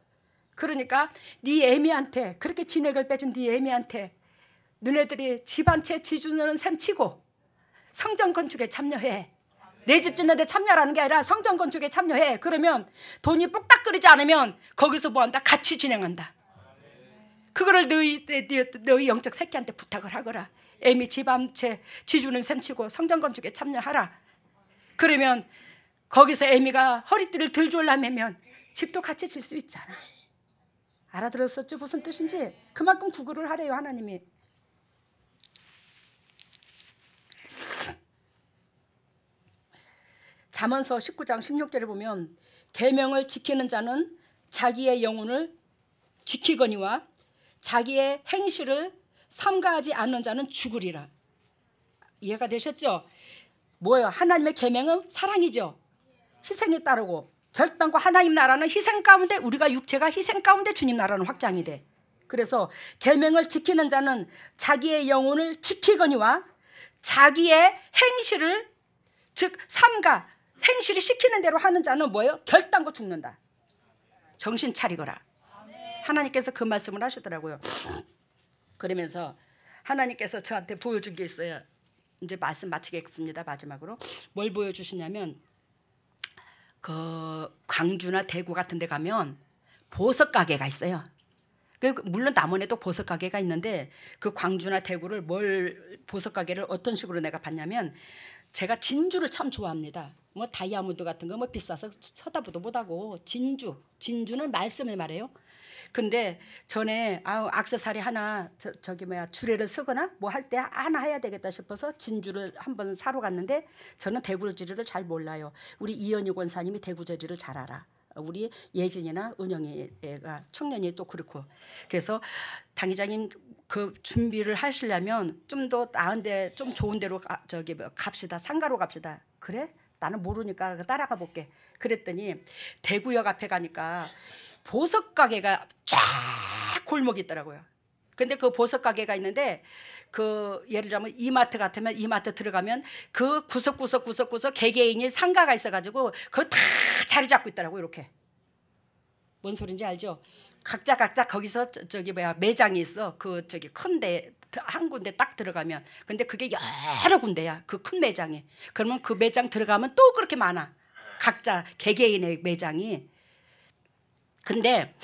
그러니까 네 애미한테 그렇게 진액을 빼준 네 애미한테 너네들이 집 한 채 지주는 셈 치고 성전 건축에 참여해. 내 집 짓는 데 참여하라는 게 아니라 성전 건축에 참여해. 그러면 돈이 뽁닥거리지 않으면 거기서 뭐한다? 같이 진행한다. 그거를 너희 영적 새끼한테 부탁을 하거라. 애미 집 한 채 지주는 셈 치고 성전 건축에 참여하라. 그러면 거기서 애미가 허리띠를 들졸라매면 집도 같이 질 수 있잖아. 알아들었었죠? 무슨 뜻인지? 그만큼 구걸을 하래요 하나님이. 잠언서 19장 16절에 보면 계명을 지키는 자는 자기의 영혼을 지키거니와 자기의 행실을 삼가하지 않는 자는 죽으리라. 이해가 되셨죠? 뭐예요? 하나님의 계명은 사랑이죠. 희생이 따르고 결단과 하나님 나라는 희생 가운데 우리가 육체가 희생 가운데 주님 나라는 확장이 돼. 그래서 계명을 지키는 자는 자기의 영혼을 지키거니와 자기의 행실을 즉 삼가 행실이 시키는 대로 하는 자는 뭐예요? 결단코 죽는다. 정신 차리거라. 하나님께서 그 말씀을 하시더라고요. 그러면서 하나님께서 저한테 보여준 게 있어요. 이제 말씀 마치겠습니다. 마지막으로 뭘 보여주시냐면 그 광주나 대구 같은 데 가면 보석 가게가 있어요. 물론 남원에도 보석 가게가 있는데 그 광주나 대구를 보석 가게를 어떤 식으로 내가 봤냐면 제가 진주를 참 좋아합니다. 뭐 다이아몬드 같은 거 뭐 비싸서 쳐다보도 못하고 진주는 말씀을 말해요. 근데 전에 액세서리 하나 주례를 쓰거나 뭐 할 때 하나 해야 되겠다 싶어서 진주를 한번 사러 갔는데 저는 대구 재질을 잘 몰라요. 우리 이현희 권사님이 대구 재질을 잘 알아. 우리 예진이나 은영이가 청년이 또 그렇고. 그래서 당회장님 그 준비를 하시려면 좀 더 나은데 좀 좋은 데로 갑시다. 상가로 갑시다. 그래? 나는 모르니까 따라가 볼게. 그랬더니 대구역 앞에 가니까 보석 가게가 쫙 골목이 있더라고요. 근데 그 보석 가게가 있는데 그 예를 들면 이마트 같으면 이마트 들어가면 그 구석구석 개개인이 상가가 있어가지고 그거 다 자리 잡고 있더라고요. 이렇게. 뭔 소린지 알죠? 각자 거기서 매장이 있어. 큰데 한 군데 딱 들어가면. 근데 그게 여러 군데야. 그 큰 매장이. 그러면 그 매장 들어가면 또 그렇게 많아. 각자 개개인의 매장이. 근데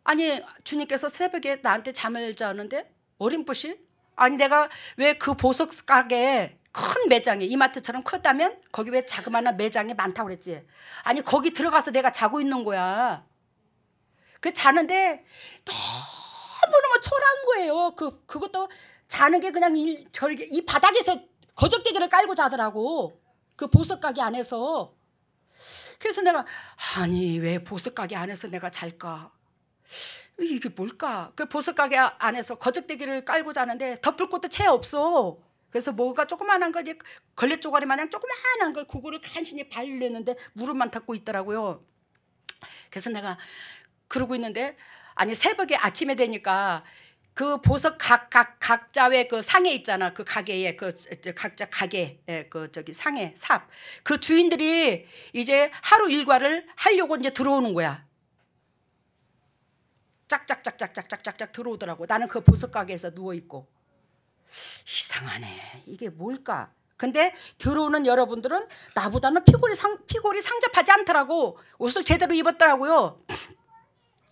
아니 주님께서 새벽에 나한테 잠을 자는데 어림풋이 아니 내가 왜 그 보석 가게 큰 매장이 이마트처럼 크다면 거기 왜 자그마한 매장이 많다고 그랬지. 아니 거기 들어가서 내가 자고 있는 거야. 그 자는데 너무너무 초라한 거예요. 그것도 자는 게 그냥 이 바닥에서 거적대기를 깔고 자더라고. 그 보석 가게 안에서. 그래서 내가 아니 왜 보석 가게 안에서 내가 잘까? 이게 뭘까? 그 보석 가게 안에서 거적대기를 깔고 자는데 덮을 곳도 채 없어. 그래서 뭐가 조그만한 거, 걸레 쪼가리 마냥 조그만한 걸 그거를 간신히 발렸는데 무릎만 닿고 있더라고요. 그래서 내가 그러고 있는데, 아니 새벽에 아침에 되니까 그 보석 각자 왜 그 상에 있잖아. 그 가게에 그 각자 가게 그 저기 상에 삽 그 주인들이 이제 하루 일과를 하려고 이제 들어오는 거야. 짝짝짝짝짝짝짝 들어오더라고. 나는 그 보석 가게에서 누워 있고, 이상하네. 이게 뭘까? 근데 들어오는 여러분들은 나보다는 피골이 상접하지 않더라고. 옷을 제대로 입었더라고요.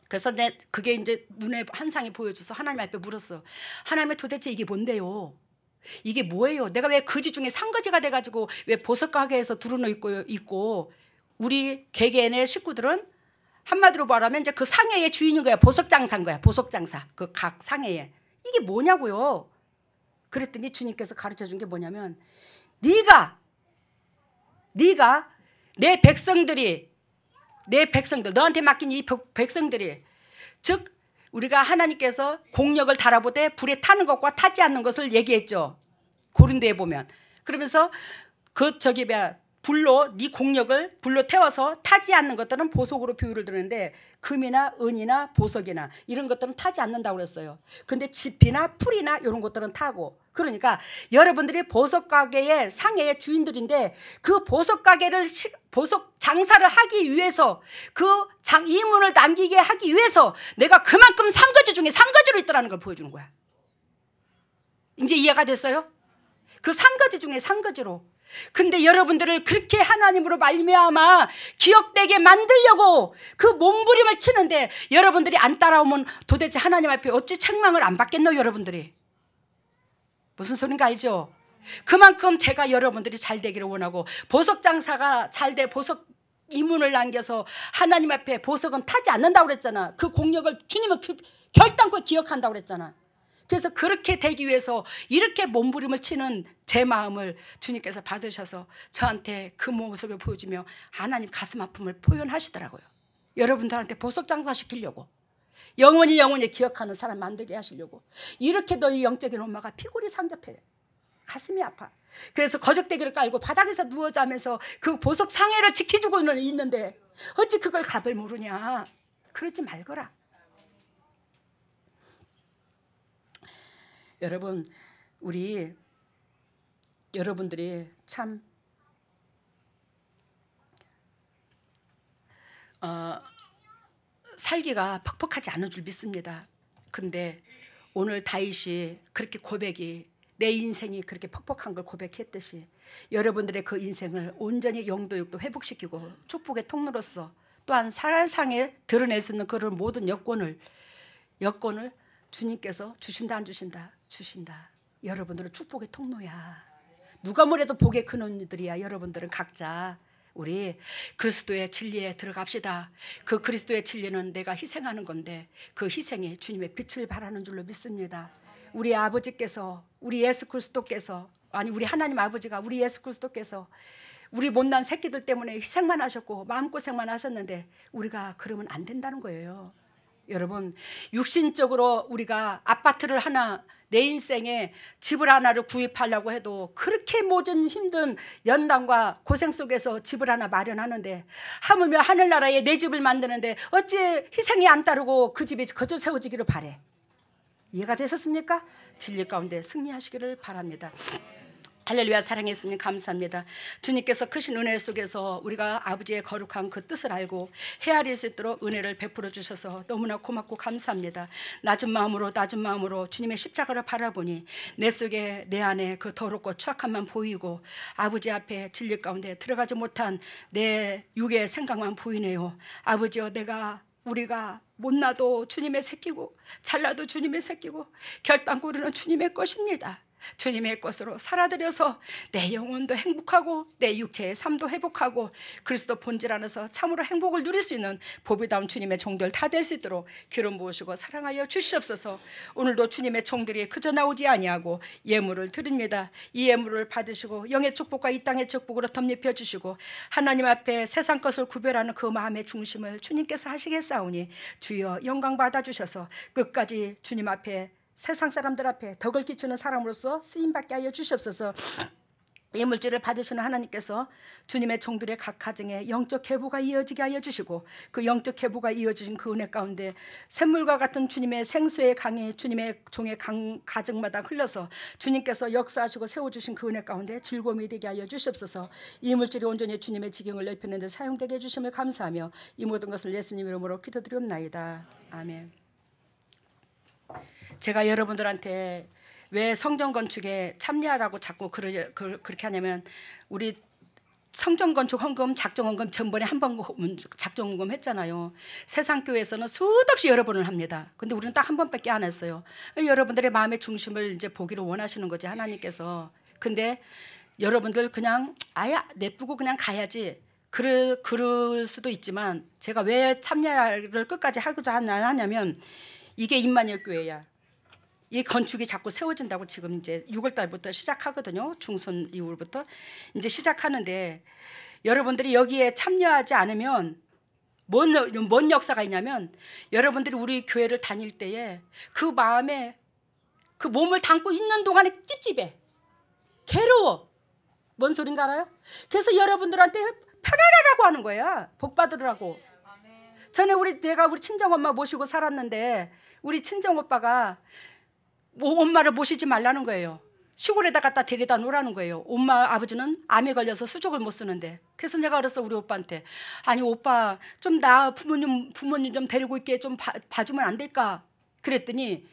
그래서 그게 이제 눈에 환상이 보여줘서 하나님 앞에 물었어. 하나님의 도대체 이게 뭔데요? 이게 뭐예요? 내가 왜 거지 중에 상거지가 돼가지고 왜 보석 가게에서 두루누 있고 우리 개개인의 식구들은 한마디로 말하면 이제 그 상해의 주인인 거야. 보석 장사인 거야. 보석 장사. 그 각 상해에. 이게 뭐냐고요? 그랬더니 주님께서 가르쳐 준 게 뭐냐면, 네가 내 백성들 너한테 맡긴 이 백성들이, 즉 우리가 하나님께서 공력을 달아보되 불에 타는 것과 타지 않는 것을 얘기했죠. 고린도에 보면. 그러면서 그 저기 불로 네 공력을 불로 태워서 타지 않는 것들은 보석으로 비유를 드는데, 금이나 은이나 보석이나 이런 것들은 타지 않는다고 그랬어요. 근데 지피나 풀이나 이런 것들은 타고. 그러니까 여러분들이 보석 가게의 상해의 주인들인데, 그 보석 가게를 보석 장사를 하기 위해서, 그 이문을 남기게 하기 위해서 내가 그만큼 상거지 중에 상거지로 있더라는 걸 보여주는 거야. 이제 이해가 됐어요? 그 상거지 중에 상거지로. 근데 여러분들을 그렇게 하나님으로 말미암아 기억되게 만들려고 그 몸부림을 치는데, 여러분들이 안 따라오면 도대체 하나님 앞에 어찌 책망을 안 받겠노? 여러분들이 무슨 소린가 알죠? 그만큼 제가 여러분들이 잘 되기를 원하고, 보석 장사가 잘 돼 보석 이문을 남겨서 하나님 앞에 보석은 타지 않는다고 그랬잖아. 그 공력을 주님은 결단코 기억한다고 그랬잖아. 그래서 그렇게 되기 위해서 이렇게 몸부림을 치는 제 마음을 주님께서 받으셔서 저한테 그 모습을 보여주며 하나님 가슴 아픔을 표현하시더라고요. 여러분들한테 보석 장사시키려고, 영원히 기억하는 사람 만들게 하시려고. 이렇게 너희 영적인 엄마가 피골이 상접해. 가슴이 아파. 그래서 거적대기를 깔고 바닥에서 누워 자면서 그 보석 상해를 지켜주고는 있는데 어찌 그걸 값을 모르냐. 그러지 말거라. 여러분, 여러분들이 참 살기가 퍽퍽하지 않은 줄 믿습니다. 근데 오늘 다윗이 그렇게 고백이, 내 인생이 그렇게 퍽퍽한 걸 고백했듯이 여러분들의 그 인생을 온전히 영도육도 회복시키고 축복의 통로로서, 또한 사랑상에 드러낼 수 있는 그런 모든 여건을 주님께서 주신다 안 주신다? 주신다. 여러분들은 축복의 통로야. 누가 뭐래도 복의 근원들이야. 여러분들은 각자 우리 그리스도의 진리에 들어갑시다. 그 그리스도의 진리는 내가 희생하는 건데, 그 희생이 주님의 빛을 발하는 줄로 믿습니다. 우리 아버지께서, 우리 예수 그리스도께서, 아니 우리 하나님 아버지가 우리 예수 그리스도께서 우리 못난 새끼들 때문에 희생만 하셨고 마음고생만 하셨는데, 우리가 그러면 안 된다는 거예요. 여러분, 육신적으로 우리가 아파트를 하나, 내 인생에 집을 하나를 구입하려고 해도 그렇게 모든 힘든 연단과 고생 속에서 집을 하나 마련하는데, 하물며 하늘나라에 내 집을 만드는데 어찌 희생이 안 따르고 그 집이 거저 세워지기를 바래. 이해가 되셨습니까? 진리 가운데 승리하시기를 바랍니다. 할렐루야. 사랑의 예수님 감사합니다. 주님께서 크신 은혜 속에서 우리가 아버지의 거룩한 그 뜻을 알고 헤아릴 수 있도록 은혜를 베풀어 주셔서 너무나 고맙고 감사합니다. 낮은 마음으로 주님의 십자가를 바라보니 내 속에, 내 안에 그 더럽고 추악함만 보이고 아버지 앞에 진리 가운데 들어가지 못한 내 육의 생각만 보이네요. 아버지여, 우리가 못나도 주님의 새끼고 잘나도 주님의 새끼고 결단코 우리는 주님의 것입니다. 주님의 것으로 살아들여서 내 영혼도 행복하고 내 육체의 삶도 회복하고 그리스도 본질 안에서 참으로 행복을 누릴 수 있는 보배다운 주님의 종들 다 될 수 있도록 기름 부으시고 사랑하여 주시옵소서. 오늘도 주님의 종들이 그저 나오지 아니하고 예물을 드립니다. 이 예물을 받으시고 영의 축복과 이 땅의 축복으로 덧입혀 주시고 하나님 앞에 세상 것을 구별하는 그 마음의 중심을 주님께서 하시겠사오니 주여 영광 받아주셔서 끝까지 주님 앞에 세상 사람들 앞에 덕을 끼치는 사람으로서 쓰임받게 하여 주시옵소서. 이 물질을 받으시는 하나님께서 주님의 종들의 각 가정에 영적 계보가 이어지게 하여 주시고, 그 영적 계보가 이어진 그 은혜 가운데 샘물과 같은 주님의 생수의 강이 주님의 종의 가정마다 흘러서 주님께서 역사하시고 세워주신 그 은혜 가운데 즐거움이 되게 하여 주시옵소서. 이 물질이 온전히 주님의 지경을 넓히는 데 사용되게 해주심을 감사하며 이 모든 것을 예수님 이름으로 기도드리옵나이다. 아멘. 제가 여러분들한테 왜 성전 건축에 참여하라고 자꾸 그렇게 하냐면, 우리 성전 건축 헌금, 작정 헌금 전번에 한 번 작정 헌금 했잖아요. 세상 교회에서는 수없이 여러 번을 합니다. 근데 우리는 딱 한 번밖에 안 했어요. 여러분들의 마음의 중심을 이제 보기를 원하시는 거지, 하나님께서. 근데 여러분들 그냥 아예 냅두고 그냥 가야지. 그럴 수도 있지만, 제가 왜 참여를 끝까지 하고자 하냐면, 이게 임마누엘 교회야. 이 건축이 자꾸 세워진다고 지금 이제 6월 달부터 시작하거든요. 중순 이후부터 이제 시작하는데, 여러분들이 여기에 참여하지 않으면 뭔 역사가 있냐면, 여러분들이 우리 교회를 다닐 때에 그 마음에 그 몸을 담고 있는 동안에 찝찝해, 괴로워. 뭔 소린가 알아요? 그래서 여러분들한테 편안하라고 하는 거야. 복 받으라고. 전에 내가 우리 친정엄마 모시고 살았는데, 우리 친정오빠가 엄마를 모시지 말라는 거예요. 시골에다 갖다 데려다 놓으라는 거예요. 엄마 아버지는 암에 걸려서 수족을 못 쓰는데. 그래서 내가 그랬어, 우리 오빠한테. 아니 오빠, 좀 나 부모님 좀 데리고 있게 좀 봐주면 안 될까? 그랬더니,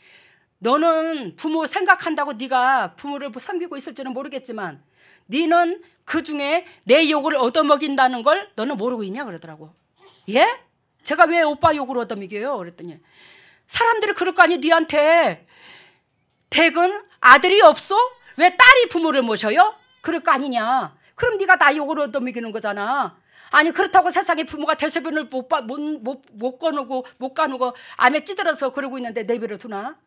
너는 부모 생각한다고 네가 부모를 섬기고 있을지는 모르겠지만, 너는 그중에 내 욕을 얻어먹인다는 걸 너는 모르고 있냐 그러더라고. 예? 제가 왜 오빠 욕을 얻어먹여요? 그랬더니, 사람들이 그럴 거 아니, 네한테 댁은 아들이 없어? 왜 딸이 부모를 모셔요? 그럴 거 아니냐. 그럼 네가 나 욕을 얻어먹이는 거잖아. 아니 그렇다고 세상에 부모가 대소변을 못 거누고 못 가누고 암에 찌들어서 그러고 있는데 내버려 두나?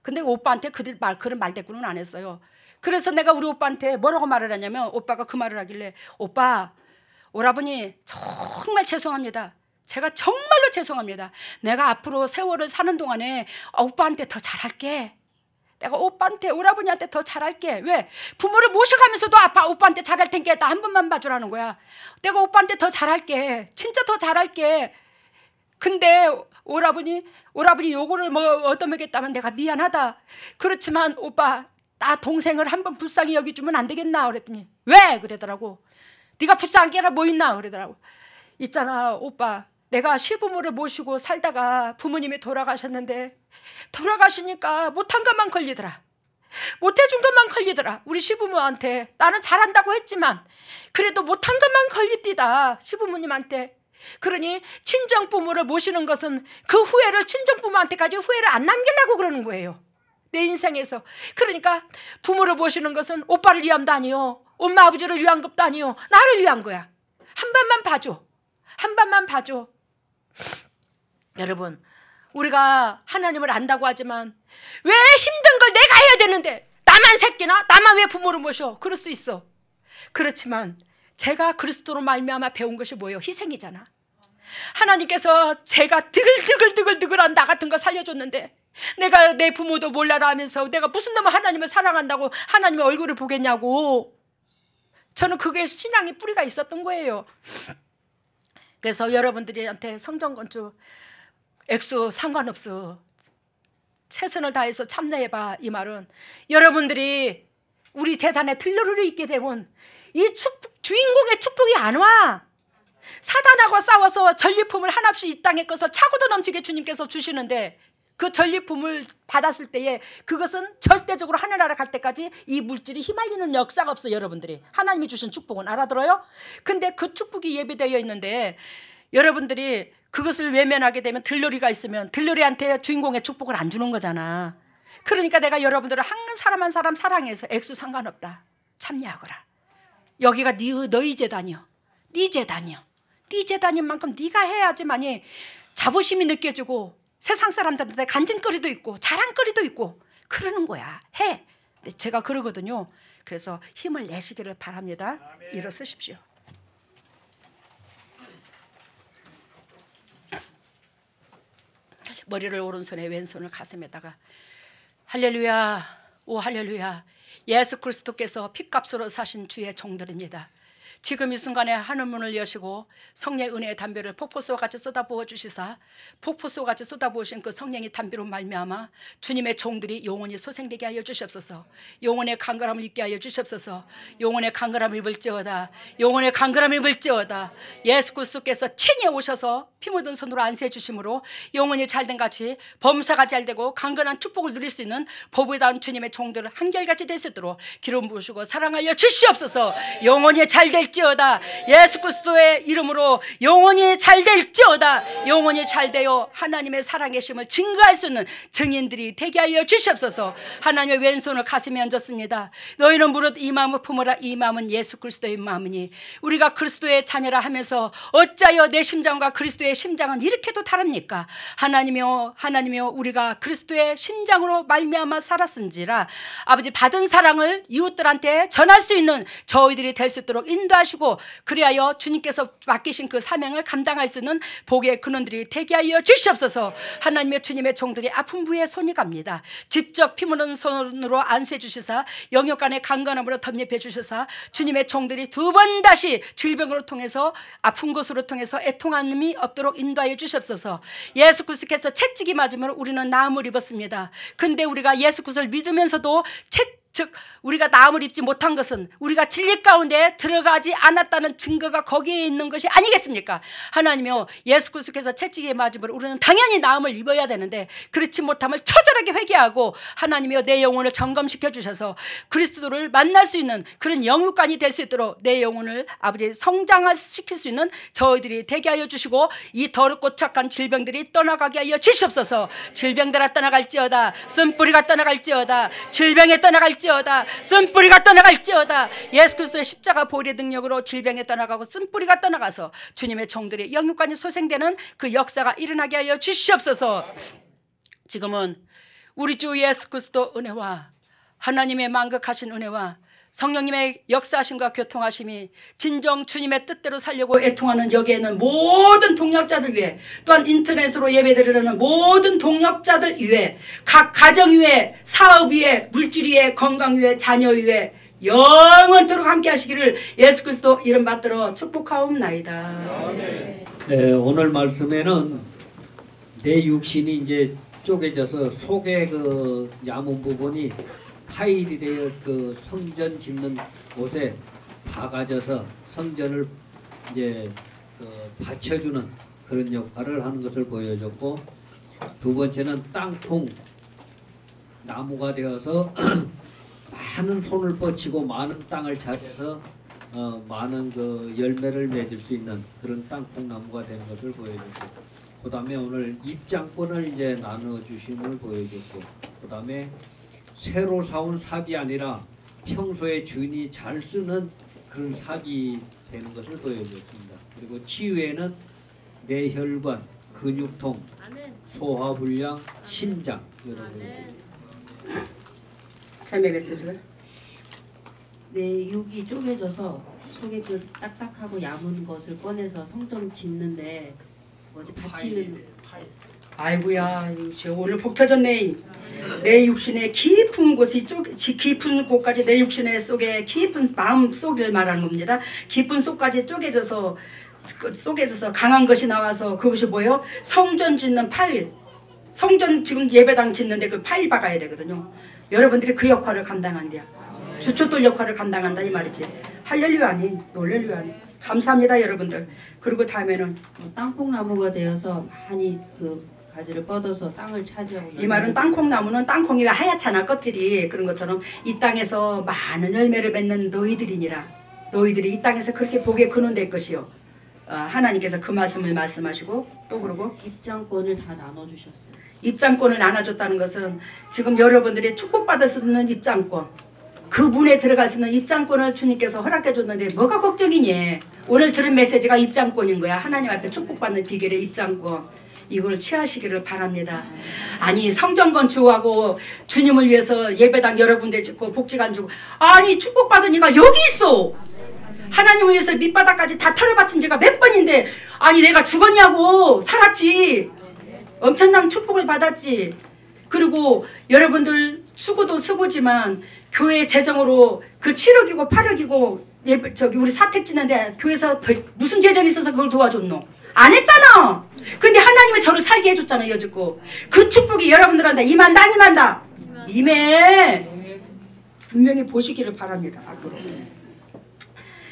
근데 오빠한테 그런 말대꾸는 안 했어요. 그래서 내가 우리 오빠한테 뭐라고 말을 하냐면, 오빠가 그 말을 하길래, 오빠, 오라버니 정말 죄송합니다. 제가 정말로 죄송합니다. 내가 앞으로 세월을 사는 동안에 오빠한테 더 잘할게. 내가 오빠한테, 오라버니한테 더 잘할게. 왜? 부모를 모셔가면서도 오빠한테 잘할 테니까 나 한 번만 봐주라는 거야. 내가 오빠한테 더 잘할게. 진짜 더 잘할게. 근데 오라버니 요거를 뭐 얻어먹겠다면 내가 미안하다. 그렇지만 오빠, 나 동생을 한번 불쌍히 여기주면 안 되겠나? 그랬더니, 왜? 그러더라고. 네가 불쌍한 게 뭐 있나? 그러더라고. 있잖아 오빠, 내가 시부모를 모시고 살다가 부모님이 돌아가셨는데, 돌아가시니까 못한 것만 걸리더라. 못해준 것만 걸리더라. 우리 시부모한테 나는 잘한다고 했지만 그래도 못한 것만 걸립디다, 시부모님한테. 그러니 친정부모를 모시는 것은 그 후회를 친정부모한테까지 후회를 안 남기려고 그러는 거예요, 내 인생에서. 그러니까 부모를 모시는 것은 오빠를 위함도 아니요, 엄마 아버지를 위한 것도 아니요, 나를 위한 거야. 한 번만 봐줘. 한 번만 봐줘. 여러분, 우리가 하나님을 안다고 하지만 왜 힘든 걸 내가 해야 되는데, 나만 새끼나? 나만 왜 부모를 모셔? 그럴 수 있어. 그렇지만 제가 그리스도로 말미암아 배운 것이 뭐예요? 희생이잖아. 하나님께서 제가 드글드글한 나 같은 거 살려줬는데, 내가 내 부모도 몰라라 하면서 내가 무슨 놈의 하나님을 사랑한다고 하나님의 얼굴을 보겠냐고. 저는 그게 신앙의 뿌리가 있었던 거예요. 그래서 여러분들한테 성전 건축 액수 상관없어, 최선을 다해서 참여해봐. 이 말은 여러분들이 우리 재단에 들러리를 있게 되면 이 주인공의 축복이 안 와. 사단하고 싸워서 전리품을 하나씩 이 땅에 꺼서 차고도 넘치게 주님께서 주시는데, 그 전리품을 받았을 때에 그것은 절대적으로 하늘나라 갈 때까지 이 물질이 휘말리는 역사가 없어. 여러분들이 하나님이 주신 축복은 알아들어요? 근데 그 축복이 예비되어 있는데, 여러분들이 그것을 외면하게 되면 들러리가 있으면 들러리한테 주인공의 축복을 안 주는 거잖아. 그러니까 내가 여러분들을 한 사람 한 사람 사랑해서 액수 상관없다, 참여하거라. 여기가 너희 재단이요, 네 재단이요. 네 재단인 만큼 네가 해야지만이 자부심이 느껴지고 세상 사람들한테 간증거리도 있고 자랑거리도 있고 그러는 거야. 해. 제가 그러거든요. 그래서 힘을 내시기를 바랍니다. 일어서십시오. 머리를 오른손에 왼손을 가슴에다가 할렐루야. 오 할렐루야. 예수 그리스도께서 피값으로 사신 주의 종들입니다. 지금 이 순간에 하늘문을 여시고 성령의 은혜의 담배를 폭포수와 같이 쏟아부어 주시사 폭포수와 같이 쏟아부으신 그 성령의 담배로 말미암아 주님의 종들이 영원히 소생되게 하여 주시옵소서. 영혼의 강건함을 입게 하여 주시옵소서. 영혼의 강건함을 입을지어다. 영혼의 강건함을 입을지어다. 예수 그리스도께서 친히 오셔서 피 묻은 손으로 안수해 주심으로 영혼이 잘된 같이 범사가 잘되고 강건한 축복을 누릴 수 있는 보배다운 주님의 종들을 한결같이 될 수 있도록 기름 부으시고 사랑하여 주시옵소서. 영혼이 잘될 지어다. 예수 그리스도의 이름으로 영혼이 잘될지어다. 영혼이 잘되어 하나님의 살아계심을 증거할 수 있는 증인들이 되게 하여 주시옵소서. 하나님의 왼손을 가슴에 얹었습니다. 너희는 무릇 이 마음을 품어라. 이 마음은 예수 그리스도의 마음이니 우리가 그리스도의 자녀라 하면서 어찌하여 내 심장과 그리스도의 심장은 이렇게도 다릅니까? 하나님이여 우리가 그리스도의 심장으로 말미암아 살았은지라 아버지 받은 사랑을 이웃들한테 전할 수 있는 저희들이 될 수 있도록 인도하시고 그리하여 주님께서 맡기신 그 사명을 감당할 수 있는 복의 근원들이 되게 하여 주시옵소서. 하나님의 주님의 종들이 아픈 부에 손이 갑니다. 직접 피 묻은 손으로 안수해 주시사 영역간의 강건함으로 덤립해 주시사 주님의 종들이 두 번 다시 질병으로 통해서 아픈 것으로 통해서 애통함이 없도록 인도하여 주시옵소서. 예수 그리스도께서 채찍이 맞으면 우리는 나음을 입었습니다. 근데 우리가 예수 그리스도를 믿으면서도 즉 우리가 나음을 입지 못한 것은 우리가 진리 가운데 들어가지 않았다는 증거가 거기에 있는 것이 아니겠습니까? 하나님이여 예수 그리스도께서 채찍에 맞으면 우리는 당연히 나음을 입어야 되는데 그렇지 못함을 처절하게 회개하고 하나님이여 내 영혼을 점검시켜 주셔서 그리스도를 만날 수 있는 그런 영육간이 될 수 있도록 내 영혼을 아버지 성장시킬 수 있는 저희들이 되게 하여 주시고 이 더럽고 착한 질병들이 떠나가게 하여 주시옵소서. 질병들아 떠나갈지어다. 쓴뿌리가 떠나갈지어다. 질병에 떠나갈지어다. 쓴뿌리가 떠나갈지어다. 예수 그리스도의 십자가 보혈의 능력으로 질병에 떠나가고 쓴뿌리가 떠나가서 주님의 종들이 영육간이 소생되는 그 역사가 일어나게 하여 주시옵소서. 지금은 우리 주 예수 그리스도 은혜와 하나님의 만극하신 은혜와 성령님의 역사하심과 교통하심이 진정 주님의 뜻대로 살려고 애통하는 여기에 있는 모든 동역자들 위해 또한 인터넷으로 예배드리는 모든 동역자들 위해 각 가정 위에 사업 위에 물질 위에 건강 위에 자녀 위에 영원토록 함께 하시기를 예수 그리스도 이름 받들어 축복하옵나이다. 네, 오늘 말씀에는 내 육신이 이제 쪼개져서 속에 그 야문 부분이 파일이 되어 그 성전 짓는 곳에 박아져서 성전을 이제 받쳐주는 그런 역할을 하는 것을 보여줬고, 두 번째는 땅콩 나무가 되어서 많은 손을 뻗치고 많은 땅을 차지해서 많은 그 열매를 맺을 수 있는 그런 땅콩 나무가 되는 것을 보여줬고, 그 다음에 오늘 입장권을 이제 나눠주심을 보여줬고, 그 다음에 새로 사온 삽이 아니라 평소에 주인이 잘 쓰는 그런 삽이 되는 것을 보여줬습니다. 그리고 치유에는 뇌혈관, 근육통, 소화불량, 심장 여러 가지. 참여 메시지가 내 육이 쪼개져서 속에 그 딱딱하고 야문 것을 꺼내서 성전 짓는데 뭐지 받치는. 아이고야 오늘 복 터졌네. 내 육신의 깊은 곳이 깊은 곳까지 내 육신의 속에 깊은 마음 속을 말하는 겁니다. 깊은 속까지 쪼개져서 강한 것이 나와서 그것이 뭐예요? 성전 짓는 파일. 성전 지금 예배당 짓는데 그 파일 박아야 되거든요. 여러분들이 그 역할을 감당한대요. 주춧돌 역할을 감당한다 이 말이지. 할렐루야 아니 놀렐루야 아니. 감사합니다 여러분들. 그리고 다음에는 땅콩나무가 되어서 많이 그 가지를 뻗어서 땅을 차지하고. 이 말은 땅콩나무는 땅콩이 하얗잖아 껍질이. 그런 것처럼 이 땅에서 많은 열매를 맺는 너희들이니라. 너희들이 이 땅에서 그렇게 복의 근원 될 것이요. 하나님께서 그 말씀을 말씀하시고 또 그러고 입장권을 다 나눠주셨어요. 입장권을 나눠줬다는 것은 지금 여러분들이 축복받을 수 있는 입장권, 그 문에 들어갈 수 있는 입장권을 주님께서 허락해 줬는데 뭐가 걱정이니? 오늘 들은 메시지가 입장권인 거야. 하나님 앞에 축복받는 비결의 입장권. 이걸 취하시기를 바랍니다. 아니 성전 건축하고 주님을 위해서 예배당 여러분들 짓고 복지관 주고, 아니 축복받은 이가 여기 있어. 하나님을 위해서 밑바닥까지 다 털어바친 지가 몇 번인데, 아니 내가 죽었냐고. 살았지. 엄청난 축복을 받았지. 그리고 여러분들 수고도 수고지만 교회 재정으로 그 7억이고 8억이고 저기 우리 사택 짓는데 교회에서 무슨 재정이 있어서 그걸 도와줬노? 안 했잖아. 근데 하나님이 저를 살게 해줬잖아. 여쭙고 그 축복이 여러분들한테 임한다. 임해. 분명히 보시기를 바랍니다. 앞으로.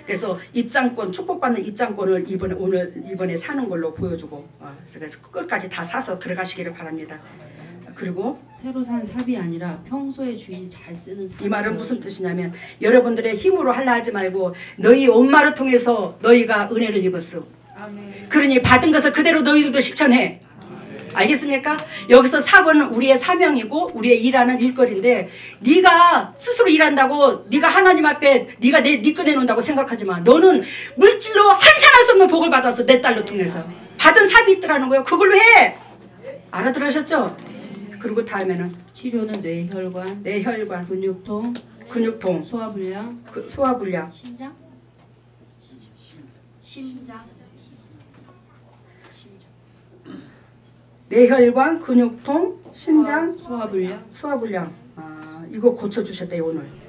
그래서 입장권, 축복받는 입장권을 이번에 사는 걸로 보여주고, 그래서 끝까지 다 사서 들어가시기를 바랍니다. 그리고 새로 산 삽이 아니라 평소에 주인이 잘 쓰는 삽. 이 말은 무슨 뜻이냐면 여러분들의 힘으로 하려 하지 말고 너희 엄마를 통해서 너희가 은혜를 입었어. 그러니 받은 것을 그대로 너희들도 실천해. 알겠습니까? 여기서 삽은 우리의 사명이고 우리의 일하는 일거리인데 네가 스스로 일한다고 네가 하나님 앞에 네가 네 거 내놓는다고 생각하지 마. 너는 물질로 한산할 수 없는 복을 받았어. 내 딸로 통해서. 받은 삽이 있더라는 거예요. 그걸로 해. 알아들으셨죠? 그리고 다음에는 치료는 뇌혈관, 근육통, 소화불량, 소화불량, 심장. 뇌혈관, 근육통, 심장, 소화불량. 이거 고쳐주셨대요 오늘.